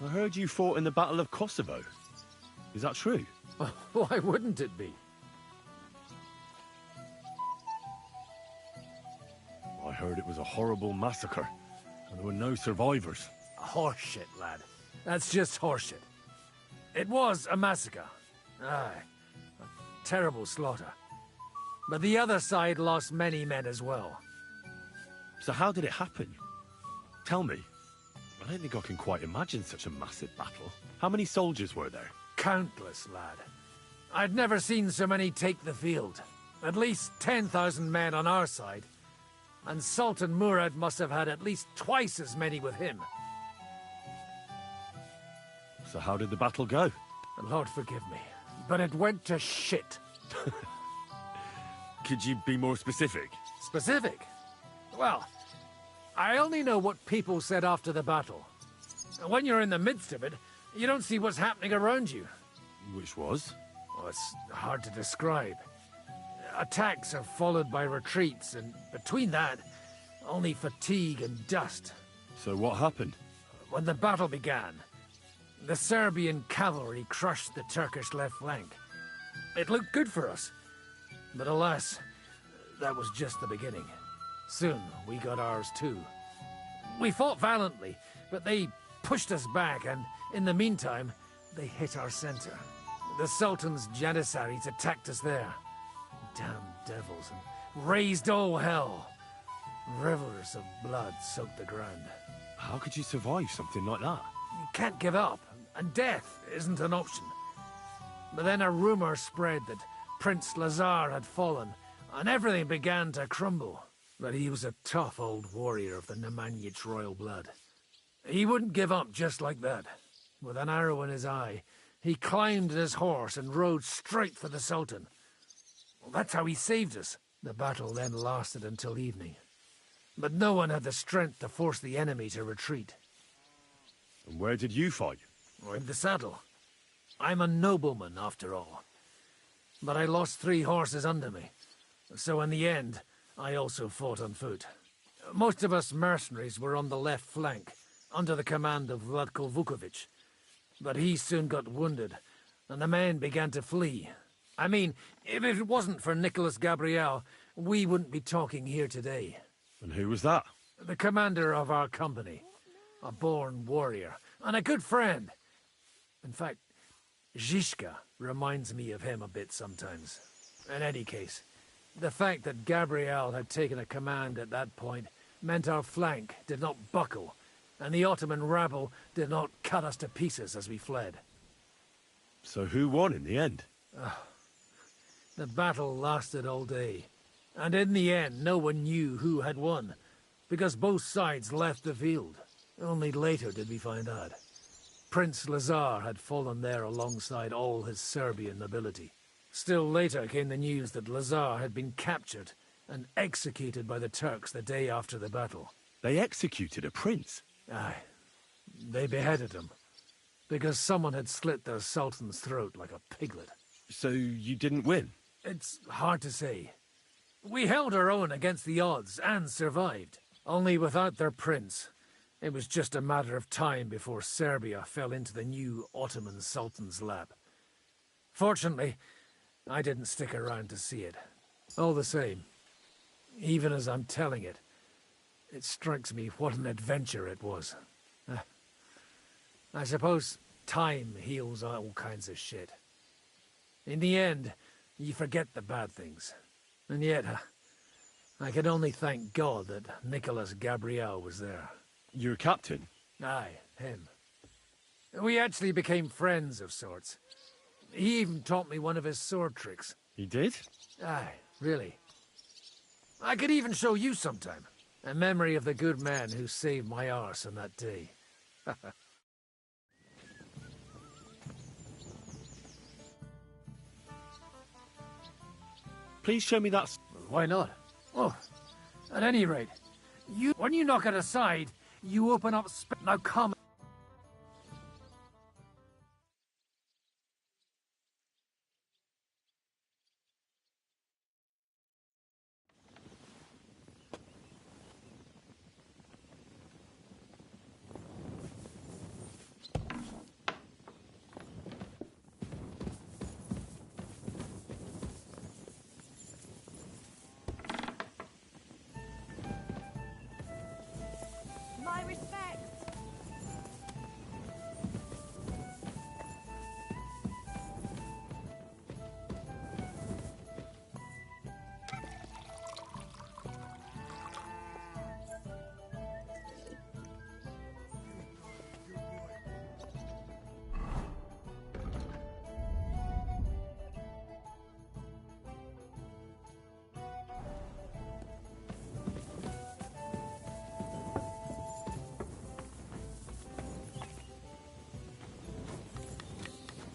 I heard you fought in the Battle of Kosovo. Is that true? Why wouldn't it be? I heard it was a horrible massacre, and there were no survivors. Horseshit, lad. That's just horseshit. It was a massacre. Aye. A terrible slaughter. But the other side lost many men as well. So how did it happen? Tell me. I don't think I can quite imagine such a massive battle. How many soldiers were there? Countless, lad. I'd never seen so many take the field. At least 10,000 men on our side. And Sultan Murad must have had at least twice as many with him. So how did the battle go? Lord forgive me, but it went to shit. Could you be more specific? Specific? Well, I only know what people said after the battle. When you're in the midst of it, you don't see what's happening around you. Which was? Well, it's hard to describe. Attacks are followed by retreats, and between that, only fatigue and dust. So what happened? When the battle began, the Serbian cavalry crushed the Turkish left flank. It looked good for us, but alas, that was just the beginning. Soon, we got ours too. We fought valiantly, but they pushed us back, and in the meantime, they hit our center. The Sultan's Janissaries attacked us there. Damn devils, and raised all hell. Rivers of blood soaked the ground. How could you survive something like that? You can't give up, and death isn't an option. But then a rumor spread that Prince Lazar had fallen, and everything began to crumble. But he was a tough old warrior of the Nemanjic royal blood. He wouldn't give up just like that. With an arrow in his eye, he climbed his horse and rode straight for the Sultan. Well, that's how he saved us. The battle then lasted until evening. But no one had the strength to force the enemy to retreat. And where did you fight? In the saddle. I'm a nobleman, after all. But I lost 3 horses under me. So in the end, I also fought on foot. Most of us mercenaries were on the left flank, under the command of Vlatko Vukovic. But he soon got wounded, and the men began to flee. I mean, if it wasn't for Nicholas Gabriel, we wouldn't be talking here today. And who was that? The commander of our company. A born warrior, and a good friend. In fact, Zizka reminds me of him a bit sometimes. In any case, the fact that Gabriel had taken a command at that point meant our flank did not buckle, and the Ottoman rabble did not cut us to pieces as we fled. So who won in the end? The battle lasted all day, and in the end no one knew who had won, because both sides left the field. Only later did we find out. Prince Lazar had fallen there alongside all his Serbian nobility. Still later came the news that Lazar had been captured and executed by the Turks the day after the battle. They executed a prince? Aye. They beheaded him, because someone had slit their sultan's throat like a piglet. So you didn't win? It's hard to say. We held our own against the odds and survived. Only without their prince, it was just a matter of time before Serbia fell into the new Ottoman Sultan's lap. Fortunately, I didn't stick around to see it. All the same, even as I'm telling it, it strikes me what an adventure it was. I suppose time heals all kinds of shit. In the end, you forget the bad things. And yet, I can only thank God that Nicholas Gabriel was there. Your captain? Aye, him. We actually became friends of sorts. He even taught me one of his sword tricks. He did? Aye, really. I could even show you sometime. A memory of the good man who saved my arse on that day. Please show me that. Why not? Oh, at any rate, when you knock it aside, you open up now come. My respects.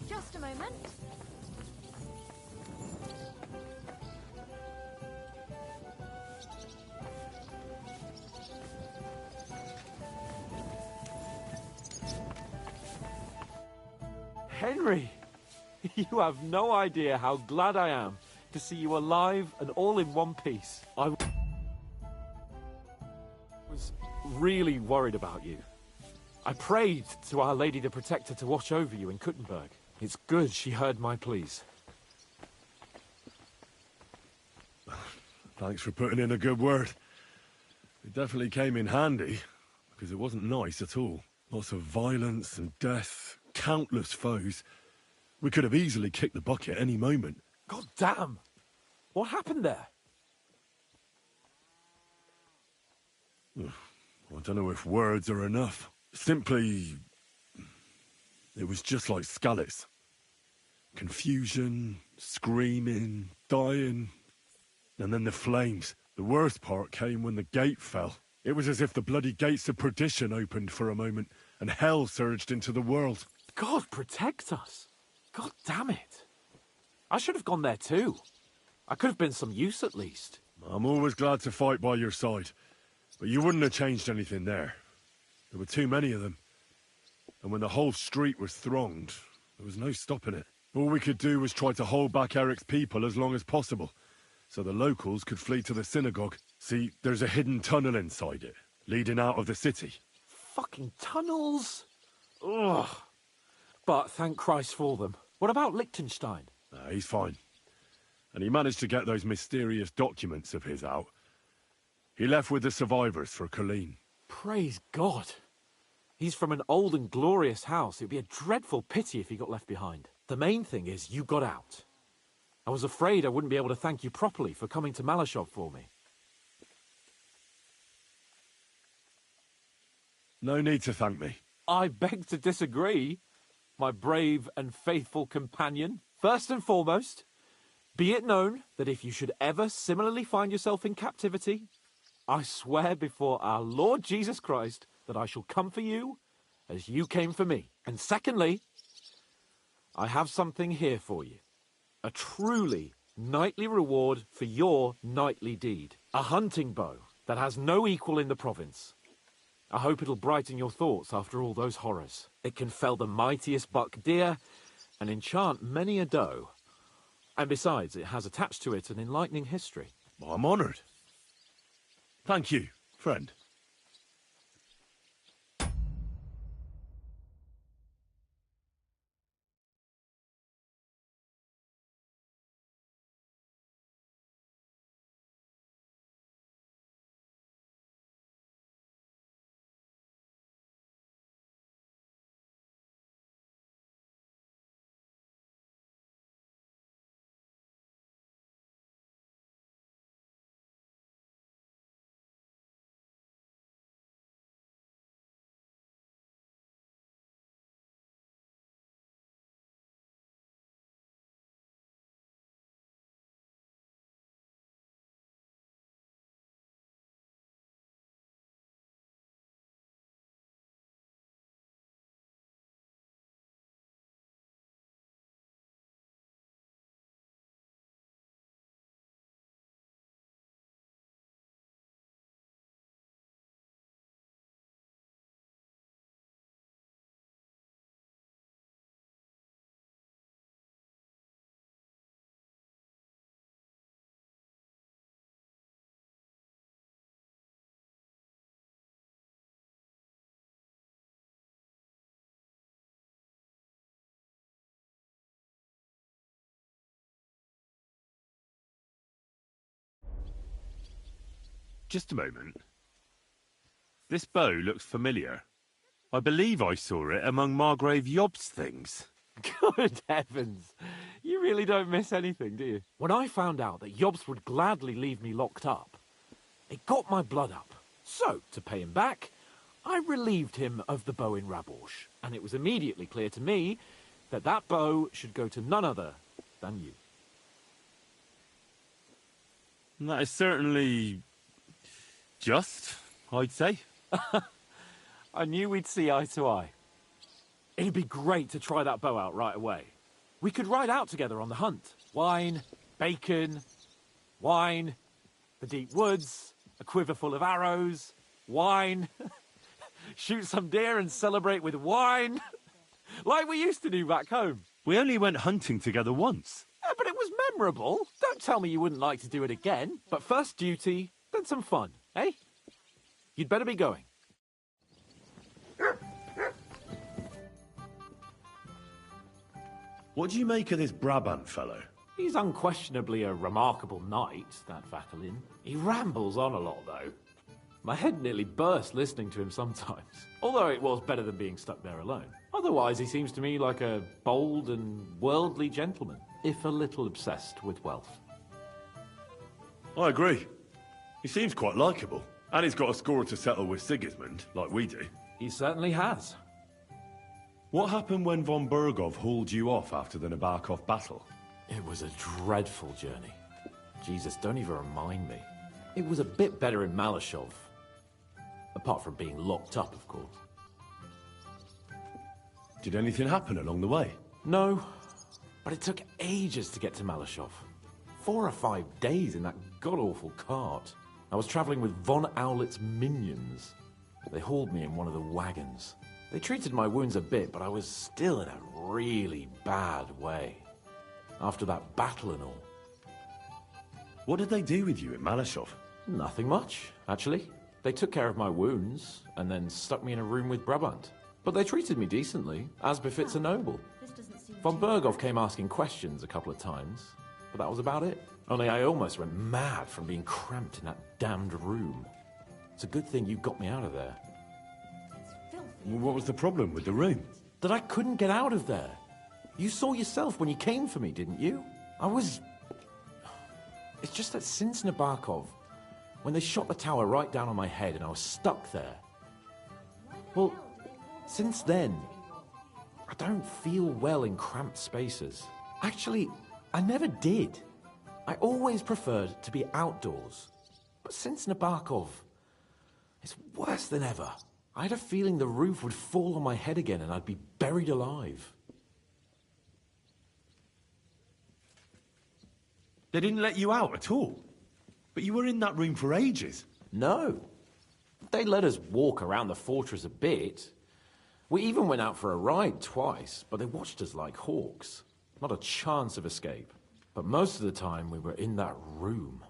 Just a moment. Henry! You have no idea how glad I am to see you alive and all in one piece. I was really worried about you. I prayed to Our Lady the Protector to watch over you in Kuttenberg. It's good she heard my pleas. Thanks for putting in a good word. It definitely came in handy, because it wasn't nice at all. Lots of violence and death, countless foes. We could have easily kicked the bucket any moment. God damn! What happened there? I don't know if words are enough. Simply, it was just like Skalitz. Confusion, screaming, dying, and then the flames. The worst part came when the gate fell. It was as if the bloody gates of perdition opened for a moment, and hell surged into the world. God protect us! God damn it! I should have gone there too. I could have been some use at least. I'm always glad to fight by your side, but you wouldn't have changed anything there. There were too many of them. And when the whole street was thronged, there was no stopping it. All we could do was try to hold back Eric's people as long as possible, so the locals could flee to the synagogue. See, there's a hidden tunnel inside it, leading out of the city. Fucking tunnels! Ugh. But thank Christ for them. What about Liechtenstein? He's fine. And he managed to get those mysterious documents of his out. He left with the survivors for Colleen. Praise God. He's from an old and glorious house. It'd be a dreadful pity if he got left behind. The main thing is you got out. I was afraid I wouldn't be able to thank you properly for coming to Malashov for me. No need to thank me. I beg to disagree, my brave and faithful companion. First and foremost, be it known that if you should ever similarly find yourself in captivity, I swear before our Lord Jesus Christ that I shall come for you as you came for me. And secondly, I have something here for you. A truly knightly reward for your knightly deed. A hunting bow that has no equal in the province. I hope it'll brighten your thoughts after all those horrors. It can fell the mightiest buck deer and enchant many a doe. And besides, it has attached to it an enlightening history. Well, I'm honoured. Thank you, friend. Just a moment. This bow looks familiar. I believe I saw it among Margrave Yob's things. Good heavens. You really don't miss anything, do you? When I found out that Yobs would gladly leave me locked up, it got my blood up. So, to pay him back, I relieved him of the bow in Raborsh. And it was immediately clear to me that that bow should go to none other than you. And that is certainly just, I'd say. I knew we'd see eye to eye. It'd be great to try that bow out right away. We could ride out together on the hunt. Wine, bacon, wine, the deep woods, a quiver full of arrows, wine. Shoot some deer and celebrate with wine. Like we used to do back home. We only went hunting together once. Yeah, but it was memorable. Don't tell me you wouldn't like to do it again. But first duty, then some fun, eh? You'd better be going. What do you make of this Brabant fellow? He's unquestionably a remarkable knight, that Vatalin. He rambles on a lot, though. My head nearly burst listening to him sometimes. Although it was better than being stuck there alone. Otherwise, he seems to me like a bold and worldly gentleman, if a little obsessed with wealth. I agree. He seems quite likeable. And he's got a score to settle with Sigismund, like we do. He certainly has. What happened when von Bergov hauled you off after the Nabokov battle? It was a dreadful journey. Jesus, don't even remind me. It was a bit better in Malashov. Apart from being locked up, of course. Did anything happen along the way? No, but it took ages to get to Malashov. 4 or 5 days in that god-awful cart. I was travelling with von Owlet's minions. They hauled me in one of the wagons. They treated my wounds a bit, but I was still in a really bad way. After that battle and all. What did they do with you in Malashov? Nothing much, actually. They took care of my wounds, and then stuck me in a room with Brabant. But they treated me decently, as befits a noble. This doesn't seem Von Berghoff came asking questions a couple of times, but that was about it. Only I almost went mad from being cramped in that damned room. It's a good thing you got me out of there. Well, what was the problem with the room? That I couldn't get out of there. You saw yourself when you came for me, didn't you? It's just that since Nabokov, when they shot the tower right down on my head and I was stuck there. Well, since then, I don't feel well in cramped spaces. Actually, I never did. I always preferred to be outdoors. But since Nabokov, it's worse than ever. I had a feeling the roof would fall on my head again and I'd be buried alive. They didn't let you out at all? But you were in that room for ages. No. They let us walk around the fortress a bit. We even went out for a ride twice, but they watched us like hawks. Not a chance of escape. But most of the time we were in that room.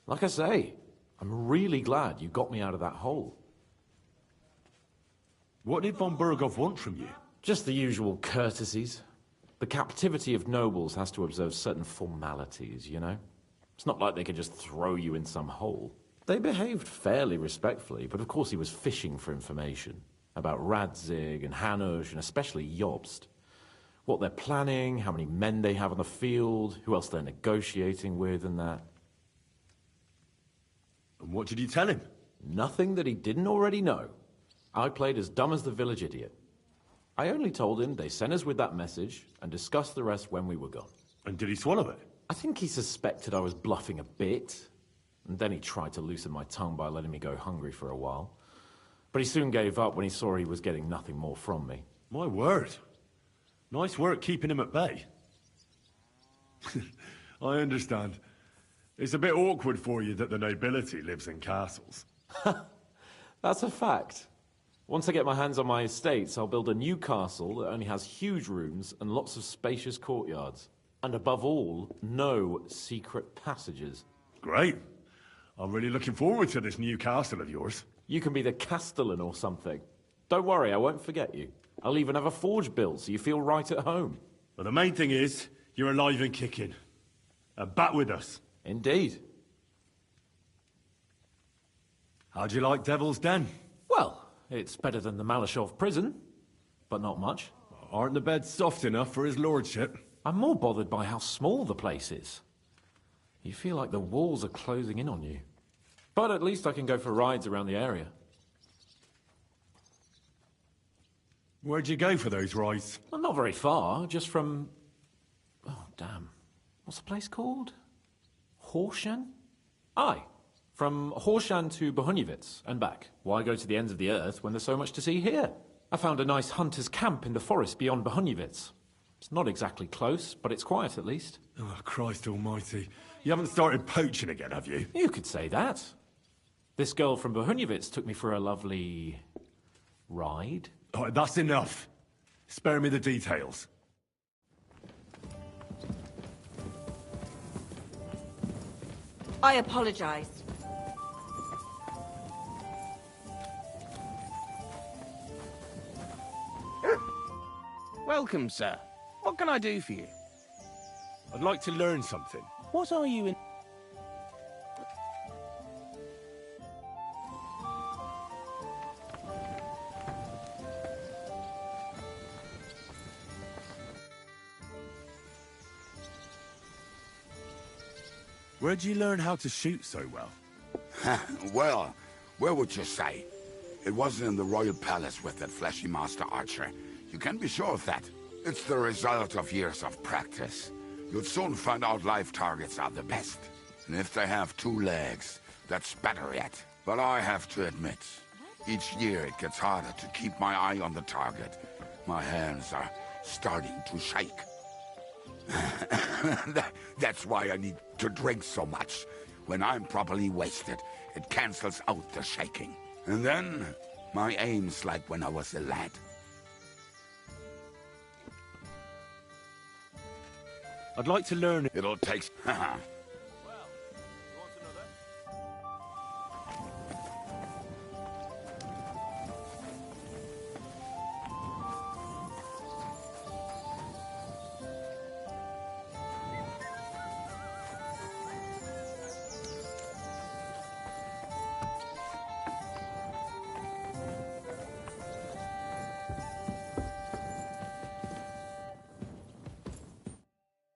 Like I say, I'm really glad you got me out of that hole. What did von Berghoff want from you? Just the usual courtesies. The captivity of nobles has to observe certain formalities, you know? It's not like they could just throw you in some hole. They behaved fairly respectfully, but of course he was fishing for information. About Radzig and Hanush, and especially Jobst. What they're planning, how many men they have on the field, who else they're negotiating with and that. And what did you tell him? Nothing that he didn't already know. I played as dumb as the village idiot. I only told him they sent us with that message and discussed the rest when we were gone. And did he swallow it? I think he suspected I was bluffing a bit. And then he tried to loosen my tongue by letting me go hungry for a while. But he soon gave up when he saw he was getting nothing more from me. My word. Nice work keeping him at bay. I understand. It's a bit awkward for you that the nobility lives in castles. That's a fact. Once I get my hands on my estates, I'll build a new castle that only has huge rooms and lots of spacious courtyards. And above all, no secret passages. Great. I'm really looking forward to this new castle of yours. You can be the castellan or something. Don't worry, I won't forget you. I'll even have a forge built so you feel right at home. But the main thing is, you're alive and kicking. And back with us. Indeed. How'd you like Devil's Den? Well, it's better than the Malashov prison, but not much. Aren't the beds soft enough for his lordship? I'm more bothered by how small the place is. You feel like the walls are closing in on you. But at least I can go for rides around the area. Where'd you go for those rides? Well, not very far, just from... Oh, damn. What's the place called? Horshan? Aye. From Horshan to Bohunyevitz and back. Why go to the ends of the earth when there's so much to see here? I found a nice hunter's camp in the forest beyond Bohunyevitz. It's not exactly close, but it's quiet at least. Oh, Christ almighty. You haven't started poaching again, have you? You could say that. This girl from Bohunyevitz took me for a lovely... ride. Oh, that's enough. Spare me the details. I apologize. Welcome, sir. What can I do for you? I'd like to learn something. What are you in... Where'd you learn how to shoot so well? Well, where would you say? It wasn't in the royal palace with that fleshy master archer. You can be sure of that. It's the result of years of practice. You'll soon find out live targets are the best. And if they have two legs, that's better yet. But I have to admit, each year it gets harder to keep my eye on the target. My hands are starting to shake. That's why I need to drink so much. When I'm properly wasted, it cancels out the shaking. And then, my aim's like when I was a lad. I'd like to learn... It'll take...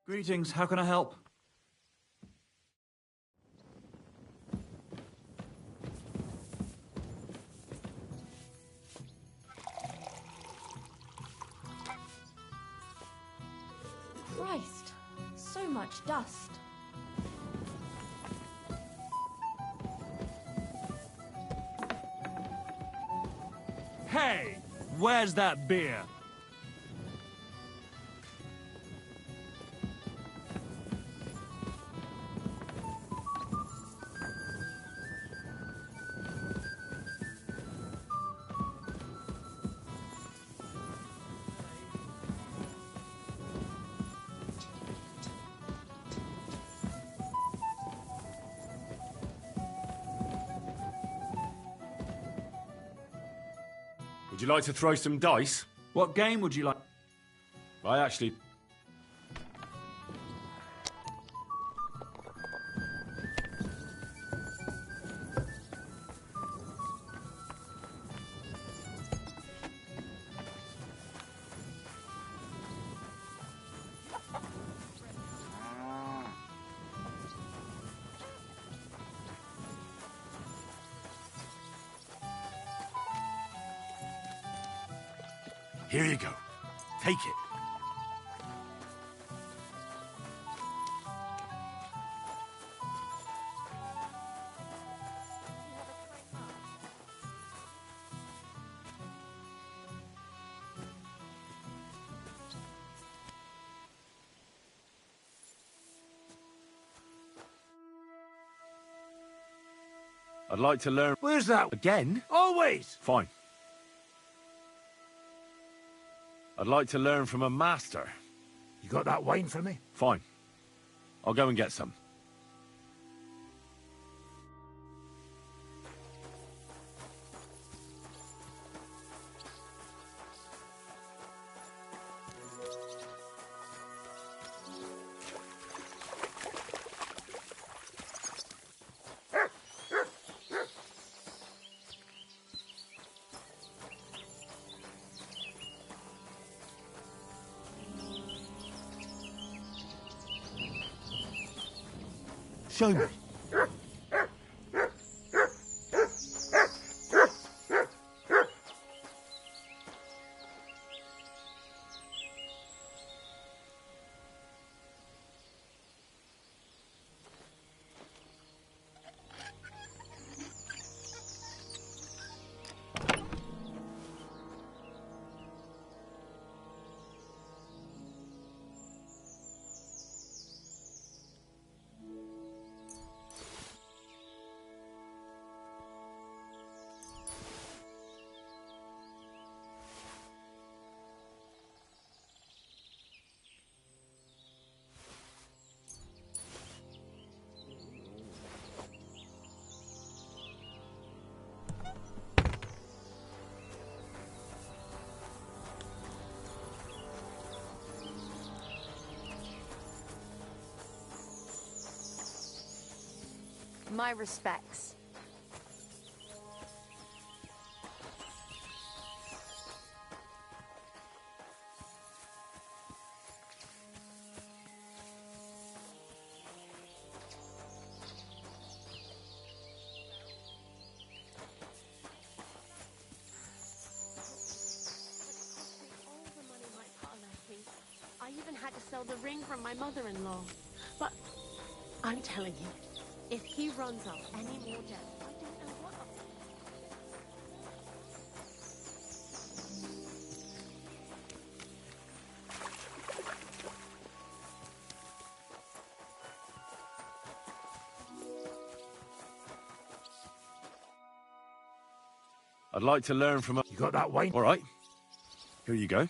Greetings, how can I help? Christ, so much dust. Hey, where's that beer? Would you like to throw some dice? What game would you like? I actually... Here you go. Take it. I'd like to learn... Where's that? Again? Always! Fine. I'd like to learn from a master. You got that wine for me? Fine. I'll go and get some. Show me. My respects. I even had to sell the ring from my mother-in-law. But I'm telling you, if he runs up any more debt, I don't know what I'll do. I'd like to learn from a... You got that wine? All right. Here you go.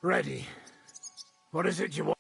Ready. What is it you want?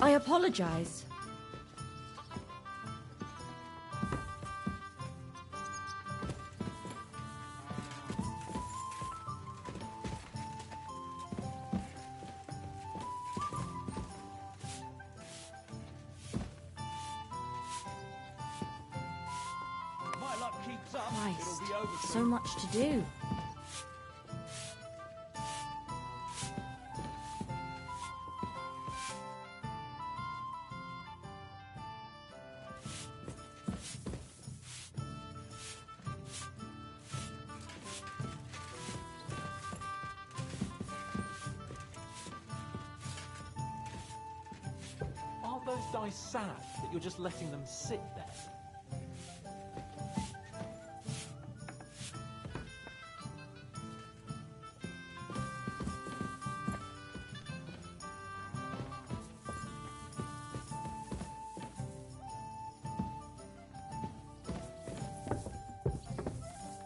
I apologize. My luck keeps up, Christ, it'll be over so much to do. Aren't those dice sad that you're just letting them sit there?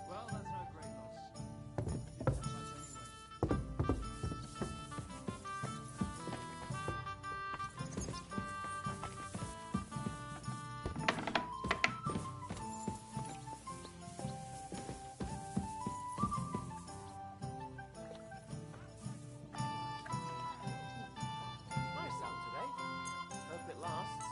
Well, that's no great loss. Nice out today. Hope it lasts.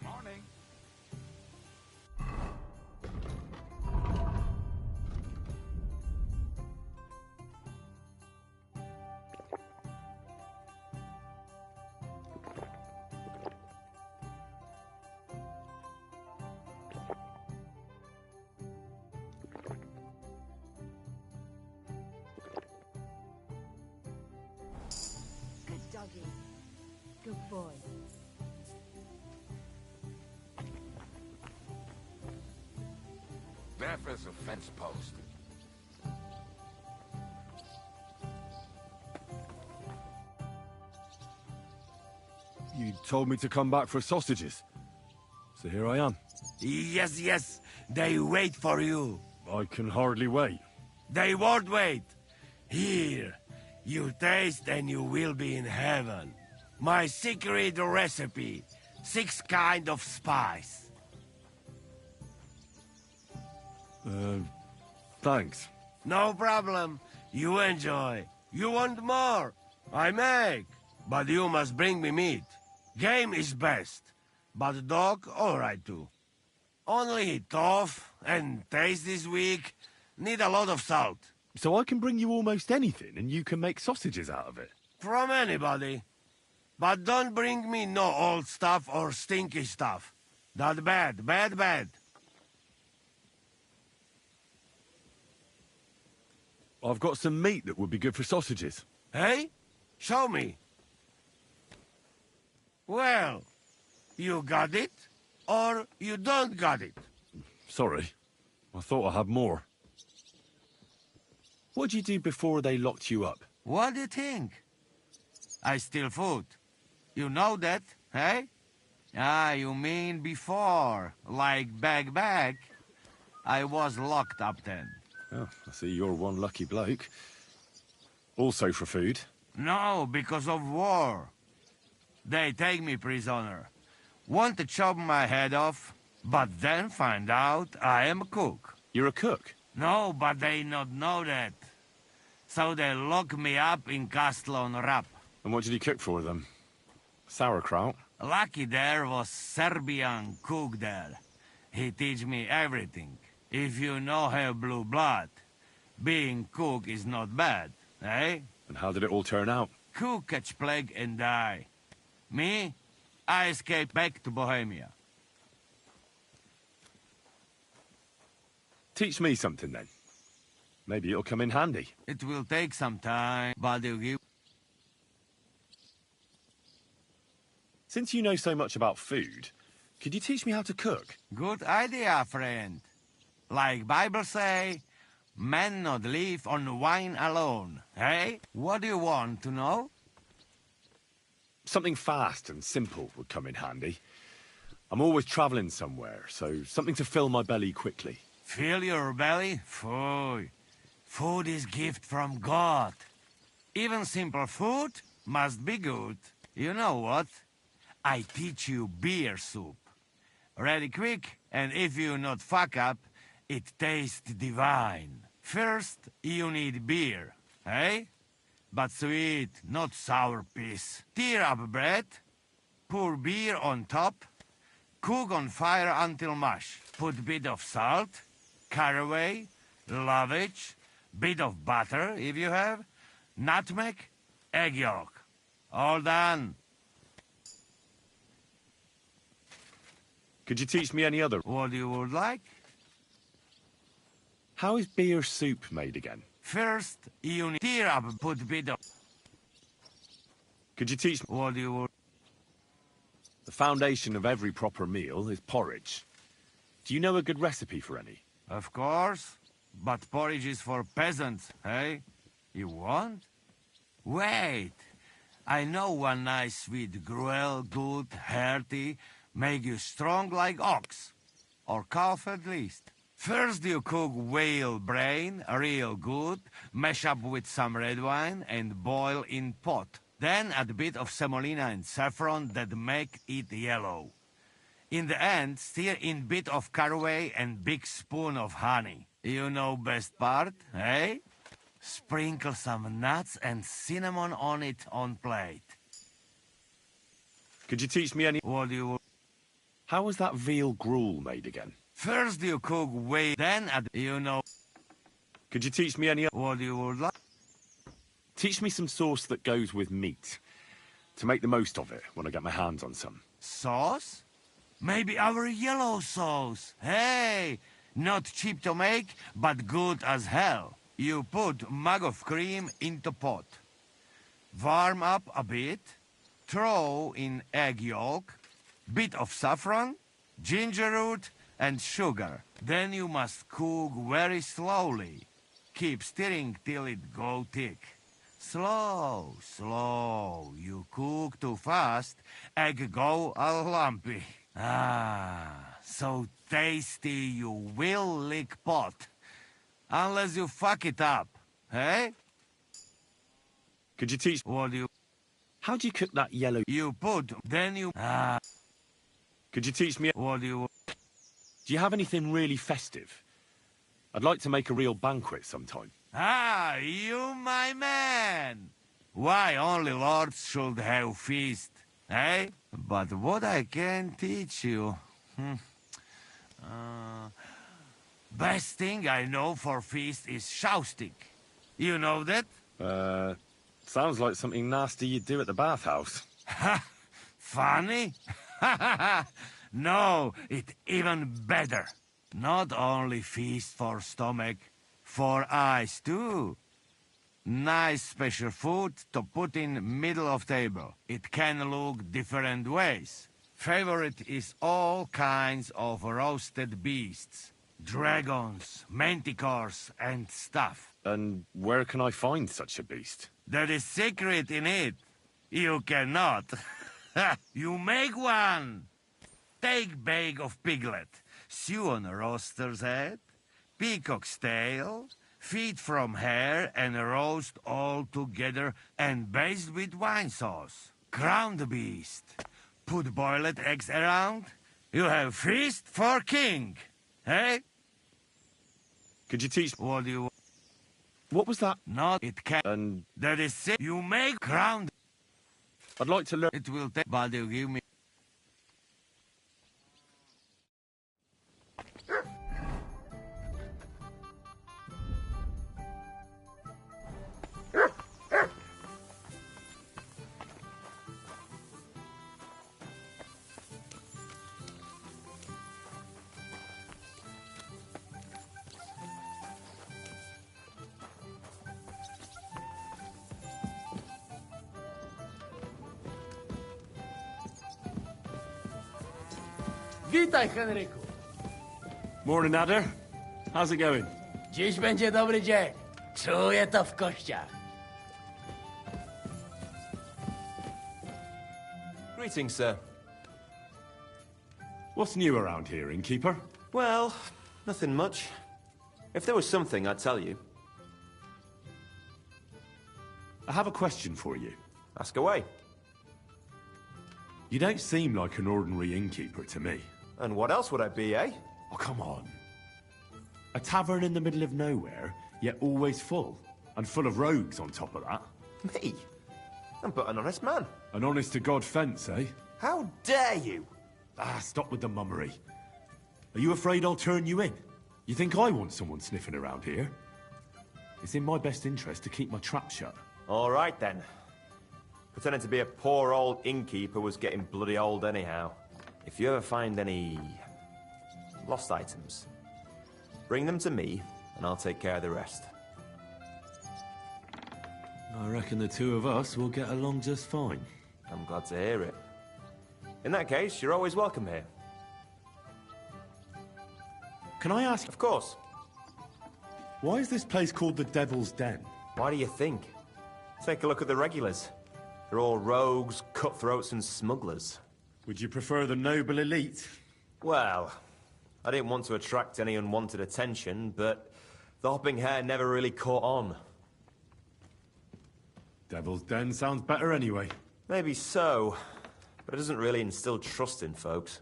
Morning. Good doggy. Good boy. There's a fence post. You told me to come back for sausages. So here I am. Yes, yes. They wait for you. I can hardly wait. They won't wait. Here. You taste and you will be in heaven. My secret recipe. 6 kind of spice. Thanks. No problem. You enjoy. You want more? I make. But you must bring me meat. Game is best. But dog, alright too. Only tough and taste this weak. Need a lot of salt. So I can bring you almost anything and you can make sausages out of it? From anybody. But don't bring me no old stuff or stinky stuff. That bad, bad, bad. I've got some meat that would be good for sausages. Hey? Show me. Well, you got it, or you don't got it. Sorry. I thought I had more. What did you do before they locked you up? What do you think? I steal food. You know that, eh? Ah, you mean before, like back. I was locked up then. Oh, I see you're one lucky bloke. Also for food? No, because of war. They take me prisoner. Want to chop my head off, but then find out I am a cook. You're a cook? No, but they not know that. So they lock me up in Castle on Rap. And what did you cook for them? Sauerkraut? Lucky there was Serbian cook there. He teach me everything. If you know have blue blood, being cook is not bad, eh? And how did it all turn out? Cook catch plague and die. Me? I escaped back to Bohemia. Teach me something then. Maybe it'll come in handy. It will take some time, but you give... Since you know so much about food, could you teach me how to cook? Good idea, friend. Like Bible say, man not live on wine alone, eh? What do you want to know? Something fast and simple would come in handy. I'm always traveling somewhere, so something to fill my belly quickly. Fill your belly? Food. Food is gift from God. Even simple food must be good. You know what? I teach you beer soup. Ready quick, and if you not fuck up, it tastes divine. First, you need beer, eh? But sweet, not sour piece. Tear up bread, pour beer on top, cook on fire until mush. Put bit of salt, caraway, lovage, bit of butter if you have, nutmeg, egg yolk. All done. Could you teach me any other? What you would like? How is beer soup made again? First, you need tear up, put bit of... Could you teach me? What you would... The foundation of every proper meal is porridge. Do you know a good recipe for any? Of course, but porridge is for peasants, eh? You want? Wait, I know one nice sweet gruel, good, hearty, make you strong like ox, or calf at least. First you cook whale brain, real good, mash up with some red wine and boil in pot. Then add a bit of semolina and saffron that make it yellow. In the end, stir in bit of caraway and big spoon of honey. You know best part, eh? Sprinkle some nuts and cinnamon on it on plate. Could you teach me any... What do you... How was that veal gruel made again? First you cook whale, then add... You know... Could you teach me any... What you would like? Teach me some sauce that goes with meat. To make the most of it when I get my hands on some. Sauce? Maybe our yellow sauce. Hey! Not cheap to make, but good as hell. You put mug of cream into pot. Warm up a bit. Throw in egg yolk, bit of saffron, ginger root, and sugar. Then you must cook very slowly. Keep stirring till it go thick. Slow, slow. You cook too fast, egg go all lumpy. Ah, so tasty you will lick pot. Unless you fuck it up, eh? Could you teach... What do you... How do you cook that yellow... You put, then you... Ah. Could you teach me... What do you... Do you have anything really festive? I'd like to make a real banquet sometime. Ah, you my man! Why only lords should have feast, eh? But what I can teach you... best thing I know for feast is shoustic. You know that? Sounds like something nasty you'd do at the bathhouse. Funny? No, it even better. Not only feast for stomach, for eyes too. Nice special food to put in middle of table. It can look different ways. Favorite is all kinds of roasted beasts. dragons, manticores, and stuff. And where can I find such a beast? There is secret in it. You cannot. You make one. Take bag of piglet, stew on a roaster's head, peacock's tail, feet from hare, and roast all together and baste with wine sauce. Crown the beast. Put boiled eggs around. You have feast for king. Hey? Could you teach... What do you... What was that? Not it can... And... There is... You make crown... I'd like to learn... It will take... But you give me... Witaj, Henryku. Morning, Adder. How's it going? Dziś będzie dobry dzień. Czuję to w kościach. Greetings, sir. What's new around here, innkeeper? Well, nothing much. If there was something, I'd tell you. I have a question for you. Ask away. You don't seem like an ordinary innkeeper to me. And what else would I be, eh? Oh, come on. A tavern in the middle of nowhere, yet always full. And full of rogues on top of that. Me? I'm but an honest man. An honest-to-God fence, eh? How dare you? Ah, stop with the mummery. Are you afraid I'll turn you in? You think I want someone sniffing around here? It's in my best interest to keep my trap shut. All right, then. Pretending to be a poor old innkeeper was getting bloody old anyhow. If you ever find any... lost items, bring them to me, and I'll take care of the rest. I reckon the two of us will get along just fine. I'm glad to hear it. In that case, you're always welcome here. Can I ask... Of course. Why is this place called the Devil's Den? Why do you think? Take a look at the regulars. They're all rogues, cutthroats, and smugglers. Would you prefer the noble elite? Well, I didn't want to attract any unwanted attention, but the hopping hair never really caught on. Devil's Den sounds better anyway. Maybe so, but it doesn't really instill trust in folks.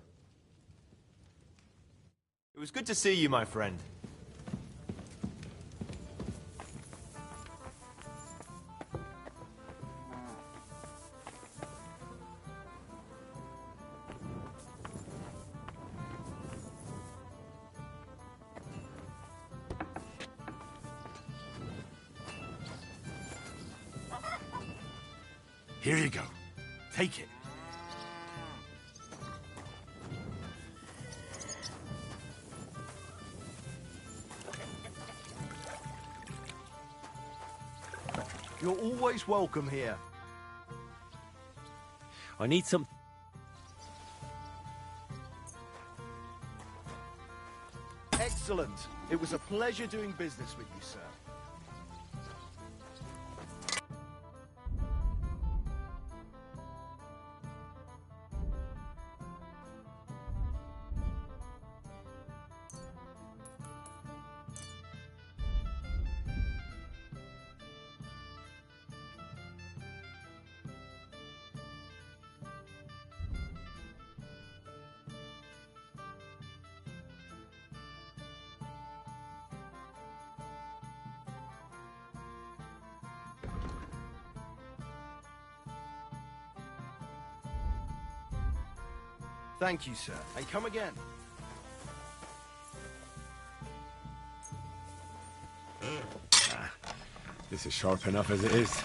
It was good to see you, my friend. Here you go. Take it. You're always welcome here. I need some... Excellent. It was a pleasure doing business with you, sir. Thank you, sir. And come again. This is sharp enough as it is.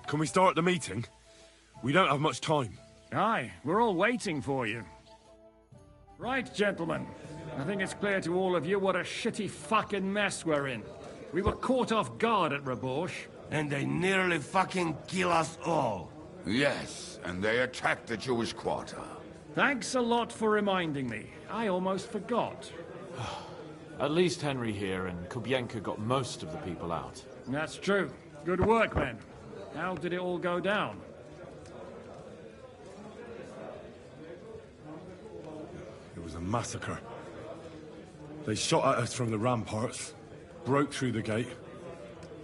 Can we start the meeting? We don't have much time. Aye, we're all waiting for you. Right, gentlemen. I think it's clear to all of you what a shitty fucking mess we're in. We were caught off guard at Rabosh. And they nearly fucking kill us all. Yes, and they attacked the Jewish quarter. Thanks a lot for reminding me. I almost forgot. At least Henry here and Kubienka got most of the people out. That's true. Good work, men. How did it all go down? It was a massacre. They shot at us from the ramparts, broke through the gate.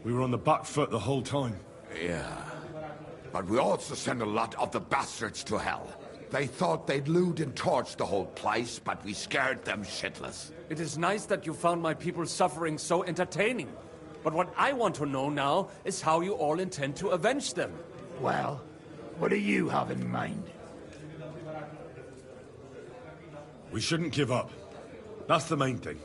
We were on the back foot the whole time. Yeah. But we also sent a lot of the bastards to hell. They thought they'd loot and torch the whole place, but we scared them shitless. It is nice that you found my people's suffering so entertaining. But what I want to know now is how you all intend to avenge them. Well, what do you have in mind? We shouldn't give up. That's the main thing.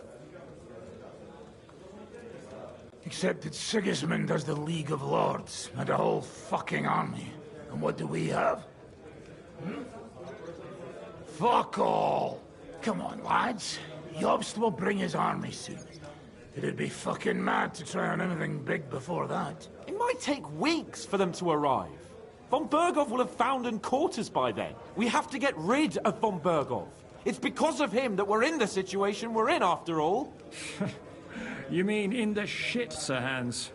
Except that Sigismund has the League of Lords and a whole fucking army. And what do we have? Fuck all! Come on, lads. Jobst will bring his army soon. It'd be fucking mad to try on anything big before that. It might take weeks for them to arrive. Von Bergov will have found and caught us by then. We have to get rid of Von Bergov. It's because of him that we're in the situation we're in, after all. You mean in the shit, Sir Hans?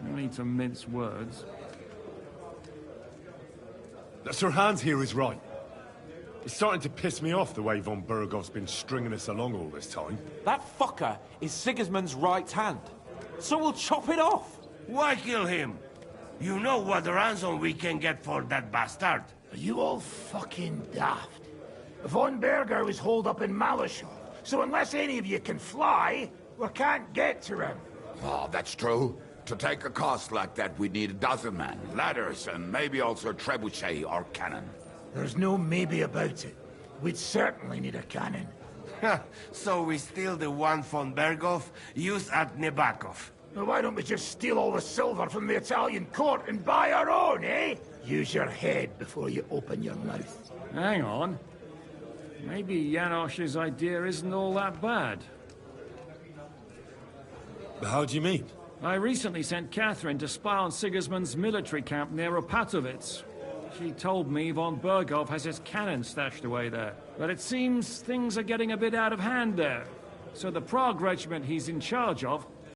No need to mince words. Sir Hans here is right. It's starting to piss me off the way Von Bergov's been stringing us along all this time. That fucker is Sigismund's right hand. So we'll chop it off. Why kill him? You know what ransom we can get for that bastard. Are you all fucking daft? Von Berger was holed up in Malashov, so unless any of you can fly, we can't get to him. Oh, that's true. To take a cost like that, we'd need 12 men, ladders, and maybe also a trebuchet or cannon. There's no maybe about it. We'd certainly need a cannon. So we steal the one von Bergov used at Nebakov. Well, why don't we just steal all the silver from the Italian court and buy our own, eh? Use your head before you open your mouth. Hang on. Maybe Janosch's idea isn't all that bad. How do you mean? I recently sent Catherine to spy on Sigismund's military camp near Opatovitz. She told me Von Bergov has his cannon stashed away there. But it seems things are getting a bit out of hand there. So the Prague regiment he's in charge of